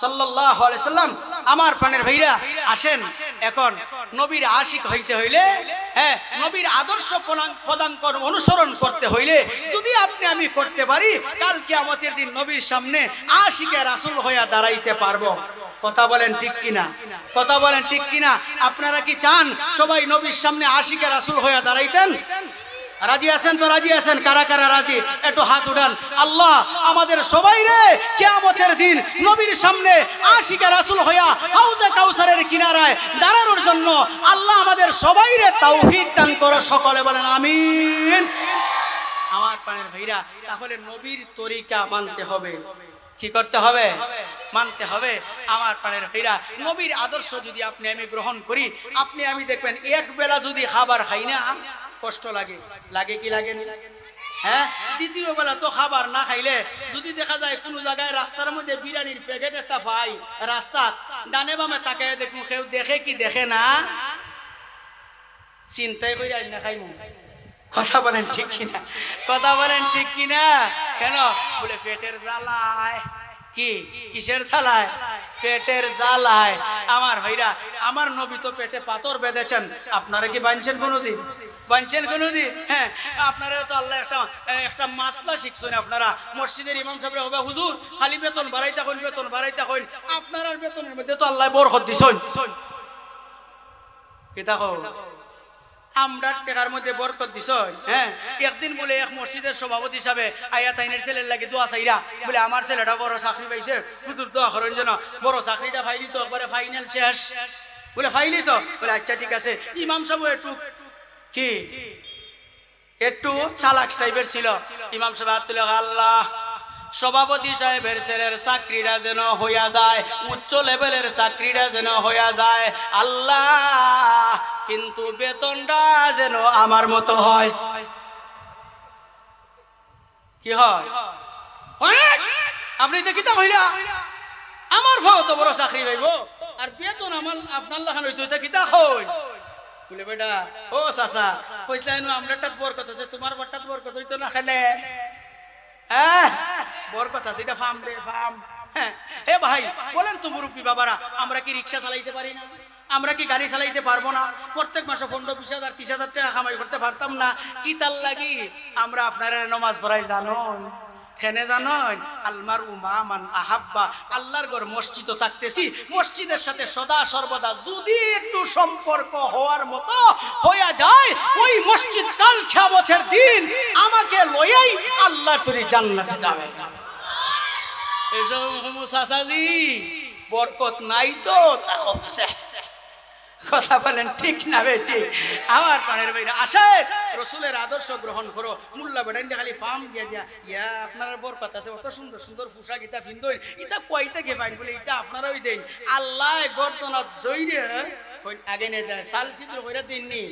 A: সাল্লাল্লাহু আলাইহি সাল্লাম। আমার প্রাণের ভাইরা, আসেন, এখন নবীর আশিক হইতে হইলে, হ্যাঁ, নবীর আদর্শ পদাঙ্কন অনুসরণ করতে হইলে যদি আপনি আমি করতে পারি, কাল কিয়ামতের দিন নবীর সামনে আশিকে রাসূল হইয়া দাঁড়াইতে পারবো। কথা বলেন ঠিক কিনা? কথা বলেন ঠিক কিনা? আপনারা কি চান সবাই নবীর সামনে আশিকে রাসূল হইয়া দাঁড়াইতেন? রাজি আছেন তো? রাজি আছেন? কারা কারা রাজি? একটু হাত উঠান। আল্লাহ আমাদের সবাই রে কিয়ামতের দিন নবীর সামনে আশিকে রাসূল হইয়া হাউজে কাউসারের কিনারায় দাঁড়ানোর জন্য আল্লাহ আমাদের সবাই রে তৌফিক দান করো। সকলে বলেন আমিন। আমার প্রাণের ভাইরা, তাহলে নবীর তরিকা মানতে হবে। কি করতে হবে? মানতে হবে। আমার প্রাণের ভাইরা, নবীর আদর্শ যদি আপনি আমি গ্রহণ করি, আপনি আমি দেখবেন এক বেলা যদি খাবার খাই না, কষ্ট লাগে, লাগে কি লাগে না? হ্যাঁ, দ্বিতীয় বেলা তো খাবার না খাইলে যদি দেখা যায় কোনো জায়গায় রাস্তার মধ্যে বিরিয়ানির প্যাকেট একটা পাই, রাস্তা ডানে বামে তাকায় দেখুন, কেউ দেখে কি দেখে না, চিন্তাই করে আজ না খাইমু। কথা বলেন ঠিক কিনা? কথা বলেন ঠিক কিনা? কেন বলে পেটের জ্বালায়। কি কিসের জ্বালায়? পেটের জ্বালায়। আমার ভাইরা, আমার নবী তো পেটে পাথর বেঁধেছেন, আপনারা কি বানছেন কোনোদিন? বানছেন কোনোদিন? হ্যাঁ, আপনারা তো আল্লাহ একটা মাসলা শিখছেন। আপনারা মসজিদের ইমাম সাহেব হবে, হুজুর খালি বেতন বাড়াইতে হইন, বেতন বাড়াইতে হইন। আপনার বেতনের মধ্যে তো আল্লাহ বরকত দিছেন। কি দেখো আমরা টাকার মধ্যে বরকত দিছ। হ্যাঁ, একদিন বলে এক মসজিদের সভাপতি হিসাবে আয়া তাইনের ছেলের লাগে দোয়া চাইরা, বলে আমার ছেলেটা বড় চাকরি পাইছে, হুজুর দোয়া করেন যেন বড় চাকরিটা ফাইলি তো একবারে ফাইনাল শেষ। বলে ফাইলি তো? বলে আচ্ছা ঠিক আছে। ইমাম সাহেব একটু কি একটু চালাক টাইপের ছিল। ইমাম সাহেব হাত তুলে, আল্লাহ সভাপতি সাহেবের ছেলের চাকরিটা যেন হইয়া যায়, উচ্চ লেভেলের চাকরিটা যেন হইয়া যায় আল্লাহ, কিন্তু বেতনটা যেন আমার মতো হয়। কি হয়? আপনি দেখি তা হইলা আমার ভাও তো বড় চাকরি পাইব, আর বেতন আমার আপনার লাখান হইতো, এটা কিতা হই? বলে বেটা ও চাচা পয়সা আমরাটাত বরকত আছে, তোমার বারটাত বরকত হইতো না খানে। হ্যাঁ, বরকত আছে, এটা ফার্ম রে ফার্ম। হ্যাঁ, হে ভাই বলেন তো মুরব্বী বাবারা, আমরা কি রিক্সা চালাইতে পারি না? আমরা কি গাড়ি চালাইতে পারবো না? প্রত্যেক মাসে 15-20,000 30,000 টাকা কামাই করতে পারতাম না? কি তার লাগি আমরা আপনারা নমাজ পড়াই জানেন? কেন জানেন? আলমার উমান আহাব্বা, আল্লাহর ঘর মসজিদও থাকতেছি, মসজিদের সাথে সদা সর্বদা যদি একটু সম্পর্ক হওয়ার মতো হইয়া যায়, ওই মসজিদ কাল কিয়ামতের দিন আমাকে লইয়াই আল্লাহর তরি জান্নাতে যাবে। এসব মুসাসাজি বরকত নাই তো তা অবশ্যই। কথা বলেন ঠিক না বেটি? আমার প্রাণের ভাইরা, আসে রসুলের আদর্শ গ্রহণ করো। মুল্লা বেটাইন খালি ফার্ম দিয়া দিয়া ইয়া আপনার বরকত আছে, অত সুন্দর সুন্দর পোশাক ইটা ফিন্দই, ইটা কয়টা গে পাইন বলে ইটা আপনারাই দেন। আল্লাহ গর্দনত দইরে আগে নিয়ে দেয়, সাল চিত্র করে দিননি,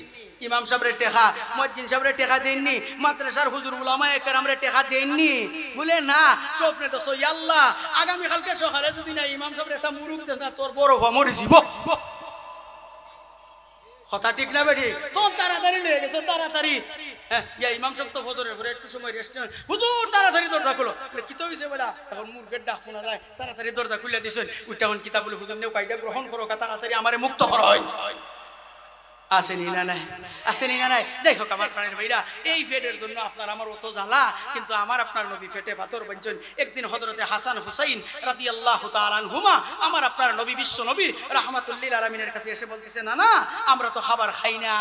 A: ইমাম সাহেবের টেকা, মুয়াজ্জিন সাহেবের টেকা দেননি, মাদ্রাসার হুজুর উলামায়ে কেরামের টেকা দেননি। বলে না স্বপ্নে তো সই আল্লাহ আগামী কালকে সকালে যদি না ইমাম সাহেবের একটা মুরুখ দেশ না, তোর বড় মরে যাব। কথা ঠিক না বেটি? তো তাড়াতাড়ি লেগে গেছে, তাড়াতাড়ি। হ্যাঁ, ইমাম সাহেব তো ফজরের পরে একটু সময় রেস্ট নেন, হুজুর তাড়াতাড়ি দরজা খুলো। কি তো হইছে বলা, এখন মুরগের ডাক শোনা যায়, তাড়াতাড়ি দরজা খুলে দিছেন। ওইটা এখন কিতাব বলে হুজুর নেও কাইটা গ্রহণ করো, তাড়াতাড়ি আমারে মুক্ত করা হয়। আসেনি না নাই? আসেনি না নাই? যাই হোক আমার প্রাণের ভাইরা, এই পেটের জন্য আপনার আমার অত জ্বালা, কিন্তু আমার আপনার নবী পেটে পাথর বাঁধছেন। একদিন হযরতে হাসান হুসাইন রাদিয়াল্লাহু তাআলা আনহুমা, আমার আপনার নবী বিশ্ব নবী রাহমাতুল লিল আলামিনের কাছে এসে বলতেছে, না না আমরা তো খাবার খাই না,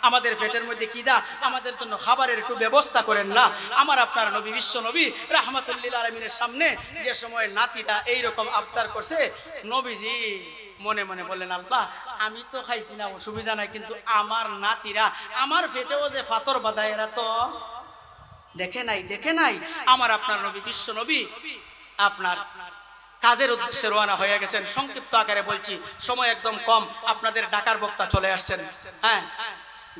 A: আমাদের পেটের মধ্যে খিদা, আমাদের জন্য খাবারের একটু ব্যবস্থা করেন না। আমার আপনার নবী বিশ্ব নবী রাহমাতুল লিল আলামিনের সামনে যে সময় নাতিরা এইরকম আবদার করছে, নবীজি মনে মনে বললেন, আল্লাহ আমি তো খাইছি না, অসুবিধা নাই, কিন্তু আমার নাতিরা আমার পেটেও যে পাথর বাঁধায় এরা তো দেখে নাই, দেখে নাই। আমার আপনার নবী বিশ্ব নবী আপনার কাজের উদ্দেশ্যে রওনা হয়ে গেছেন। সংক্ষিপ্ত আকারে বলছি, সময় একদম কম। আপনাদের ঢাকার বক্তা চলে আসছেন। হ্যাঁ,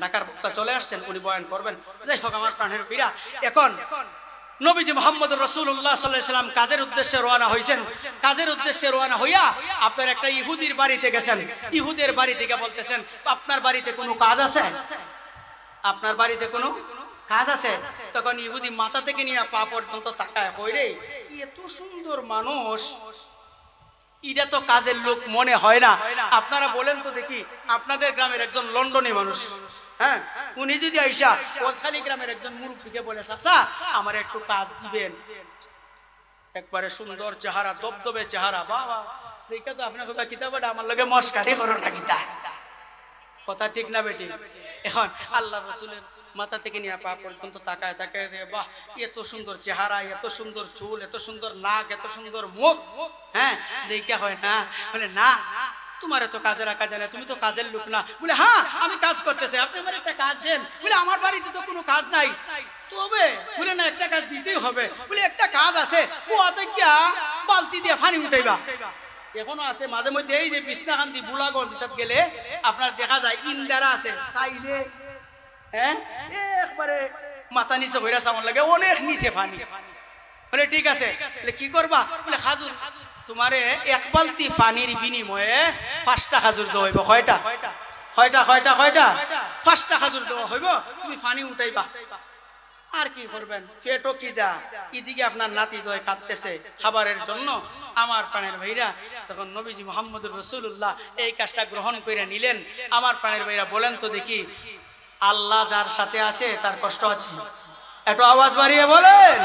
A: ঢাকার বক্তা চলে আসছেন, উনি বয়ান করবেন। যাই হোক আমার প্রাণের পীরা, এখন নবীজি মুহাম্মদুর রাসূলুল্লাহ সাল্লাল্লাহু আলাইহি ওয়াসাল্লাম কাজের উদ্দেশ্যে রওনা হইছেন। কাজের উদ্দেশ্যে রওনা হইয়া আপনার একটা ইহুদির বাড়িতে গেছেন। ইহুদের বাড়ি থেকে বলতেছেন, আপনার বাড়িতে কোনো কাজ আছে? আপনার বাড়িতে কোনো কাজ আছে? তখন ইহুদি মাথা থেকে নিয়ে পা পর্যন্ত তাকায়, কই রে এত সুন্দর মানুষ, এটা তো কাজের লোক মনে হয় না। আপনারা বলেন তো দেখি, আপনাদের গ্রামের একজন লন্ডনী মানুষ, হ্যাঁ, উনি যদি আইসা কোচখালী গ্রামের একজন মুরব্বীকে বলে, চাচা আমার একটু কাজ দিবেন, একবারে সুন্দর চেহারা, দবদবে চেহারা, বাবা দেখে তো আপনার কথা কিতাবটা আমার লগে মস্কারি করো না কিতা? কথা ঠিক না বেটি? এখন আল্লাহ রাসূলের মাথা থেকে নিয়ে পা পর্যন্ত তাকায় তাকায় রে, বাহ এত সুন্দর চেহারা, এত সুন্দর চুল, এত সুন্দর নাক, এত সুন্দর মুখ, হ্যাঁ দেখে হয় না? বলে না তোমার তো কাজের কাজ জানে, তুমি তো কাজের লোক না। বলে হ্যাঁ আমি কাজ করতেছি, আপনি আমার একটা কাজ দেন। বলে আমার বাড়িতে তো কোনো কাজ নাই। তবে বলে না একটা কাজ দিতেই হবে। বলে একটা কাজ আছে, কুয়াতে গিয়া বালতি দিয়ে পানি উঠাইবা। এখনো আছে মাঝে মধ্যে, এই যে বিছনাকান্দি বুলাগঞ্জ গেলে আপনার দেখা যায় ইন্দারা আছে চাইলে, হ্যাঁ একবারে মাথা নিচে কইরা চামন লাগে, অনেক নিচে পানি। বলে ঠিক আছে, বলে কি করবা? বলে খাজুর, তোমারে এক বালতি পানির বিনিময়ে 5টা খাজুর দেওয়া হইব। কয়টা? কয়টা? 5টা খাজুর দেওয়া হইব, তুমি পানি উঠাইবা। আর কি করবেন? পেটও কিদা, এদিকে আপনার নাতি দয় কাঁদতেছে খাবারের জন্য। আমার প্রাণের ভাইরা, তখন নবীজি মুহাম্মদুর রাসূলুল্লাহ এই কাজটা গ্রহণ করে নিলেন। আমার প্রাণের ভাইরা বলেন তো দেখি, আল্লাহ যার সাথে আছে তার কষ্ট আছে? একটু আওয়াজ বাড়িয়ে বলেন।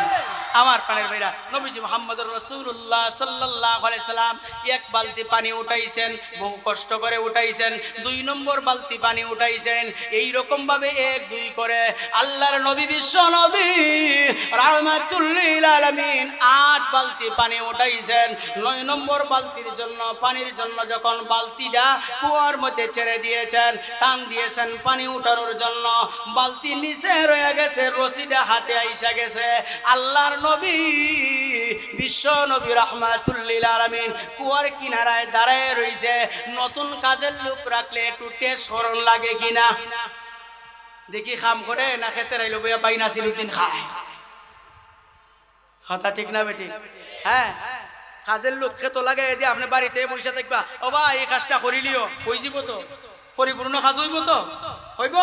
A: আমার প্রাণের ভাইরা, নবীজি মুহাম্মদুর রাসূলুল্লাহ সাল্লাল্লাহু আলাইহি সাল্লাম এক বালতি পানি উঠাইছেন, বহু কষ্ট করে উঠাইছেন। 2 নম্বর বালতি পানি উঠাইছেন। এই রকম ভাবে 1 2 করে আল্লাহর নবী বিশ্ব নবী রাহমাতুল লিল আলামিন 8 বালতি পানি উঠাইছেন। 9 নম্বর বালতির জন্য, পানির জন্য যখন বালতিটা কুয়ার মধ্যে ছেড়ে দিয়েছেন, টান দিয়েছেন পানি উঠানোর জন্য, বালতি নিচে রয়ে গেছে, রশিটা হাতে আইসা গেছে। আল্লাহর নবী বিশ্ব নবী রাহমাতুল লিল আলামিন কুয়ার কিনারায় দাঁড়ায় রইছে। নতুন কাজের লোক রাখলে একটু টেস্ট করন লাগে কিনা দেখি, খাম করে না খেতে রাইলো বইয়া বাইনা সিরুদ্দিন খায়। কথা ঠিক না বেটি? হ্যাঁ, কাজের লোক খেত লাগে দিয়ে আপনি বাড়িতে বসে দেখবা, ও ভাই এই কাজটা করিলিও, হই যাব তো, পরিপূর্ণ কাজ হইব তো? হইব?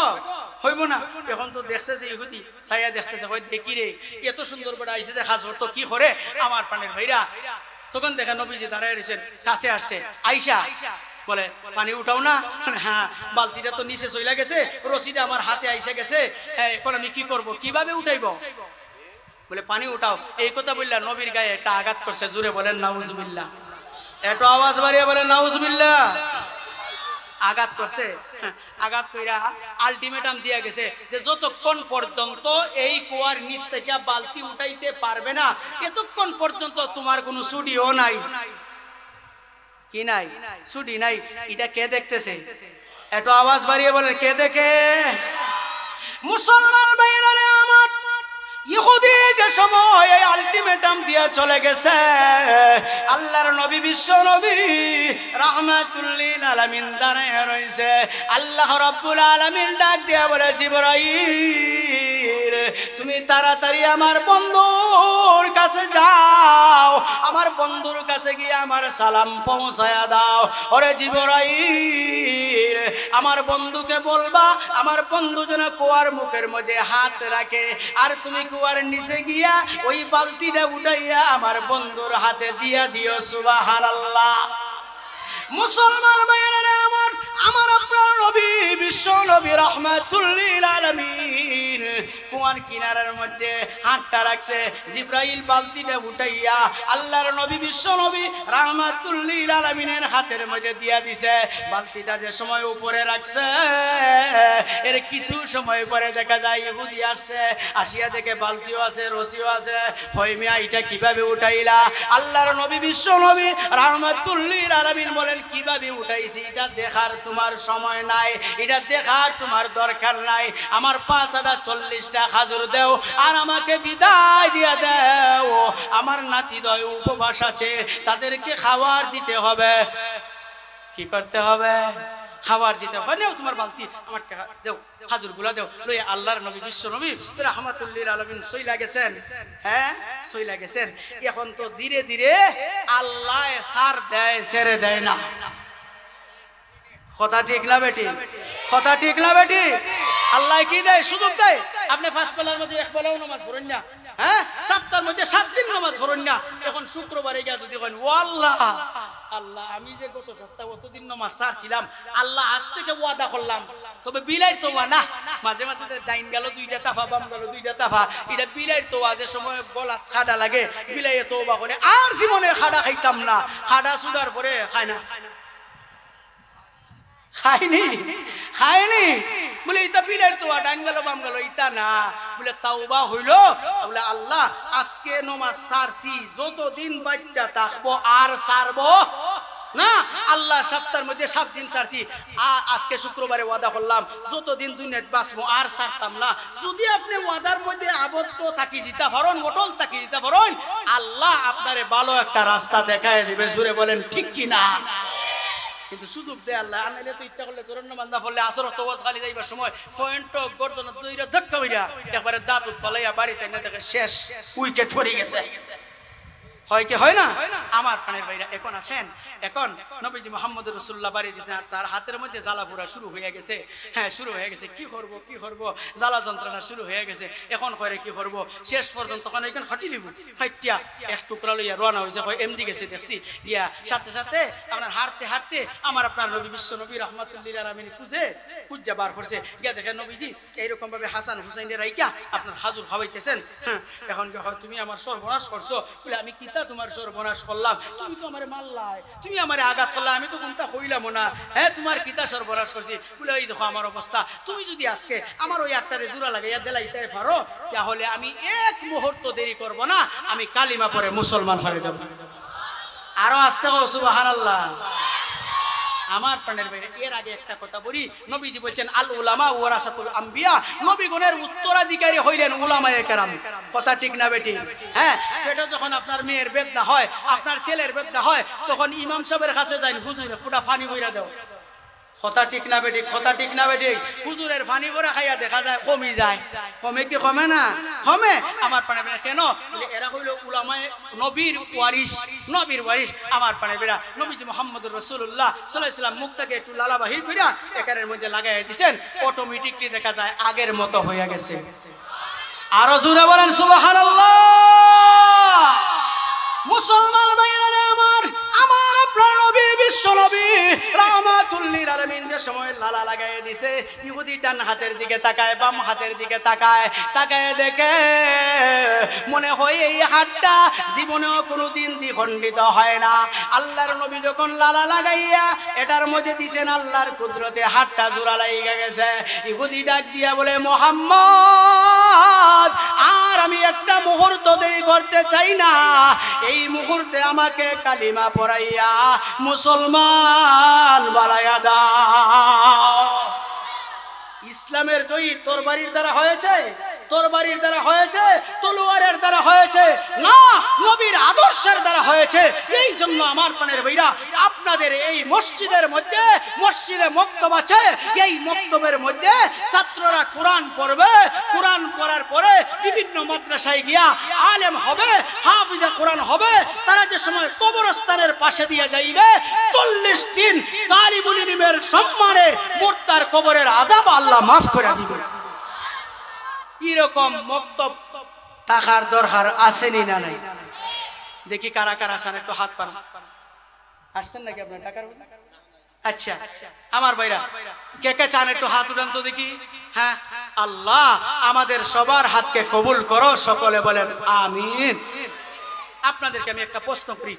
A: হইব না। এখন তো দেখছে যে ইহুদি ছায়া দেখতেছে, হয় দেখি রে এত সুন্দর করে আইসে যে কাজ তো কি করে। আমার প্রাণের ভাইরা, তখন দেখে নবীজি দাঁড়ায় রয়েছেন, কাছে আসছে আইসা বলে পানি উঠাও না? হ্যাঁ, বালতিটা তো নিচে চলে গেছে, রশিটা আমার হাতে আইসা গেছে, এখন আমি কি করব, কিভাবে উঠাইব? বলে পানি উঠাও। এই কথা বললা নবীর গায়ে একটা আঘাত করছে। জুড়ে বলেন নাউজুবিল্লাহ। একটু আওয়াজ বাড়িয়ে বলেন নাউজুবিল্লাহ। আঘাত করছে, আঘাত কইরা আলটিমেটাম দিয়া গেছে যে যতক্ষণ পর্যন্ত এই কুয়ার নিচ থেকে বালতি উঠাইতে পারবে না, এতক্ষণ পর্যন্ত তোমার কোনো ছুটিও নাই। কি নাই? ছুটি নাই। এটা কে দেখতেছে? একটু আওয়াজ বাড়িয়ে বলেন কে দেখে? মুসলমান ভাইরা রে আমার, ইহুদি যে সময় এই আলটিমেটাম দিয়া চলে গেছে, আল্লাহর নবী বিশ্ব নবী রাহমাতুল লিল আলামিন দাঁড়ায় রইছে। আল্লাহ রাব্বুল আলামিন ডাক দিয়া বলে, জিবরাইল তুমি তাড়াতাড়ি আমার বন্ধুর কাছে যাও, আমার বন্ধুর কাছে গিয়ে আমার সালাম পৌঁছায়া দাও। ওরে জিবরাইল, আমার বন্ধুকে বলবা আমার বন্ধু যেন কুয়ার মুখের মধ্যে হাত রাখে, আর তুমি কুয়ার নিচে গিয়া ওই বালতিটা উঠাইয়া আমার বন্ধুর হাতে দিয়া দিও। সুবহানাল্লাহ। মুসলমান ভাইয়েরা আমার, আমার আপনার নবী বিশ্ব নবী রাহমাতুল লিল আলামিন কুয়ার কিনারার মধ্যে হাতটা রাখছে। জিবরাইল বালতিটা উঠাইয়া আল্লাহর নবী বিশ্ব নবী রাহমাতুল লিল আলামিনের হাতের মধ্যে দিয়া দিছে। বালতিটা যে সময় উপরে রাখছে, এর কিছু সময় পরে দেখা যায় ইহুদি আসছে, আসিয়া দেখে বালতিও আছে, রশিও আছে। হয় মিয়া এটা কিভাবে উঠাইলা? আল্লাহর নবী বিশ্ব নবী রাহমাতুল লিল আলামিন বলেন, কিভাবে উঠাইছি এটা দেখার তোমার সময় নাই, এটা দেখার তোমার দরকার নাই। আমার 540টা খাজুর দেও আর আমাকে বিদায় দিয়ে দেও। আমার নাতিদয় উপবাস আছে, তাদেরকে খাবার দিতে হবে। কি করতে হবে? খাবার দিতে হবে। দেও তোমার বালতি, আমার দেও, খাজুরগুলা দেও। লই আল্লাহর নবী বিশ্ব নবী রাহমাতুল লিল আলামিন সইলা গেছেন। হ্যাঁ, সইলা গেছেন। এখন তো ধীরে ধীরে আল্লাহ ছাড় দেয়, ছেড়ে দেয় না। কথা ঠিক না বেটি? কথা ঠিক না বেটি? আল্লাহ কি দেয়? সুযোগ দেয়। আপনি 5 বেলার মধ্যে 1 বেলাও নামাজ পড়েন না, হ্যাঁ, সপ্তাহের মধ্যে 7 দিন নামাজ পড়েন না। এখন শুক্রবারে গিয়ে যদি করেন, ও আল্লাহ, আল্লাহ আমি যে গত সপ্তাহে অতদিন নামাজ ছাড়ছিলাম, আল্লাহ আজ থেকে ওয়াদা করলাম, তবে বিলাইর তোয়া না, মাঝে মাঝে ডাইন গেল 2টা তাফা, বাম গেল 2টা তাফা, এটা বিলাইর তোয়া। যে সময় গলা খাডা লাগে বিলাইয়ে তোবা করে, আর জীবনে খাডা খাইতাম না। খাডা সুদার পরে খায় না, খায়নি, খায়নি। বলে ইতা বিলাইর তোয়া, ডাইন গেল বাম গেল, ইতা না। বলে তাওবা হইল। বলে আল্লাহ আজকে নমাজ ছাড়ছি, যতদিন বাচ্চা থাকবো আর ছাড়বো না। আল্লাহ সপ্তাহের মধ্যে 7 দিন ছাড়ছি, আর আজকে শুক্রবারে ওয়াদা করলাম যতদিন দুনিয়াতে বাঁচবো আর ছাড়তাম না। যদি আপনি ওয়াদার মধ্যে আবদ্ধ থাকি যেতে পারেন, মোটল থাকি যেতে পারেন, আল্লাহ আপনারে ভালো একটা রাস্তা দেখায় দিবে। জুড়ে বলেন ঠিক কি না? কিন্তু সুযোগ দেয় আল্লাহ, আনাইলে তো ইচ্ছা করলে তোর বান্দা ফলে আসর তোয়াজ খালি যাইবার সময় পয়েন্ট গর্দন দুইটা ধাক্কা হইরা একবারে দাঁত উৎফালাইয়া বাড়িতে না দেখে শেষ, উইকেট পড়ে গেছে। হয় কি হয় না? আমার প্রাণের ভাইরা, এখন আসেন, এখন নবীজি মুহাম্মদ রাসূলুল্লাহ বাড়ি দিয়েছেন আর তার হাতের মধ্যে জ্বালা পোড়া শুরু হয়ে গেছে। হ্যাঁ, শুরু হয়ে গেছে। কি করব জ্বালা যন্ত্রণা শুরু হয়ে গেছে। এখন করে কি করব, শেষ পর্যন্ত তখন এখন হাঁটি দিব হাইটিয়া এক টুকরা লইয়া রওনা হয়েছে, হয় এমদি গেছে দেখছি ইয়া, সাথে সাথে আপনার হাঁটতে হাঁটতে আমার আপনার নবী বিশ্ব নবী রাহমাতুল্লিল আলামিন খুঁজে বার করছে। গিয়া দেখেন নবীজি এইরকম ভাবে হাসান হুসাইনের রাইকা আপনার হাজুর খাওয়াইতেছেন। হ্যাঁ, এখন কি হয়, তুমি আমার সর্বনাশ করছো। বলে আমি কিতা তোমার সর্বনাশ করলাম? তুমি তো আমারে মারলাই, তুমি আমারে আঘাত করলা, আমি তো কোনটা কইলাম না। হ্যাঁ, তোমার কিতা সর্বনাশ করছি? বলে এই দেখো আমার অবস্থা, তুমি যদি আজকে আমার ওই একটারে জোড়া লাগাইয়া দিলাইতে পারো, তাহলে আমি এক মুহূর্ত দেরি করব না, আমি কালিমা পড়ে মুসলমান হয়ে যাব। আরো আসতে হবে সুবহানাল্লাহ। আমার প্রাণের বাইরে, এর আগে একটা কথা বলি, নবীজি বলছেন আল উলামা ওয়ারাসাতুল আম্বিয়া, নবীগণের উত্তরাধিকারী হইলেন উলামায়ে কেরাম। কথা ঠিক না বেটি? হ্যাঁ, সেটা যখন আপনার মেয়ের বেদনা হয়, আপনার ছেলের বেদনা হয়, তখন ইমাম সাহেবের কাছে যাই, হুজুর ফুটা পানি বইরা দাও। কথা ঠিক না বেটি? কথা ঠিক না বেটি? হুজুরের পানি ভরা খাইয়া দেখা যায় কমি যায়। কমে কি কমে না? কমে। আমার প্রাণের বেরা কেন? এরা হইল উলামায়ে নবীর ওয়ারিস, নবীর ওয়ারিস। আমার প্রাণের বেরা, নবীজি মুহাম্মদুর রাসূলুল্লাহ সাল্লাল্লাহু আলাইহি ওয়াসাল্লাম মুখটাকে একটু লালা বাহির কইরা একারের মধ্যে লাগাইয়া দিবেন, অটোমেটিকলি দেখা যায় আগের মতো হয়ে গেছে। আরো জোরে বলেন সুবহানাল্লাহ। মুসলমান ভাইরা আমার, আমার আপনার নবী বিশ্ব নবী রাহমাতুল্লিল আলামিন যে সময় লালা লাগাইয়া দিছে, ইহুদি ডান হাতের দিকে তাকায়, বাম হাতের দিকে তাকায়, তাকায় দেখে মনে হয় এই হাতটা জীবনেও কোনোদিন দ্বিখণ্ডিত হয় না। আল্লাহর নবী যখন লালা লাগাইয়া এটার মধ্যে দিছেন, আল্লাহর কুদরতে হাতটা জোড়া লাইগা গেছে। ইহুদি ডাক দিয়া বলে, মুহাম্মদ, আর আমি একটা মুহূর্ত দেরি করতে চাই না, এই মুহূর্তে আমাকে কালিমা পড়াইয়া মুসলমান বানাইয়া দাও। ইসলামের জয়ী তরবারির দ্বারা হয়েছে, তরবারির দ্বারা হয়েছে, তলোয়ারের দ্বারা হয়েছে না, নবীর আদর্শের দ্বারা হয়েছে। এই জন্য আমার প্রাণের ভাইরা, আপনাদের এই মসজিদের মধ্যে মসজিদে মক্তব আছে, এই মক্তবের মধ্যে ছাত্ররা কোরআন পড়বে, কোরআন পড়ার পরে বিভিন্ন মাদ্রাসায় গিয়া আলেম হবে, হাফিজে কোরআন হবে। তারা যে সময় কবরস্থানের পাশে দিয়ে যাইবে, 40 দিন তালিবুল ইলমের সম্মানে মুর্তার কবরের আযাব আল্লাহ মাফ করে দিবে। এরকম মক্তব থাকার দরকার আসেনি না নাই? দেখি কারা কারা আছেন, একটু হাত পান। আসছেন নাকি আপনার টাকার? আচ্ছা, আমার ভাইরা কে কে চান একটু হাত উঠান তো দেখি। হ্যাঁ, আল্লাহ আমাদের সবার হাতকে কবুল করো, সকলে বলেন আমিন। আপনাদেরকে আমি একটা প্রশ্ন করি,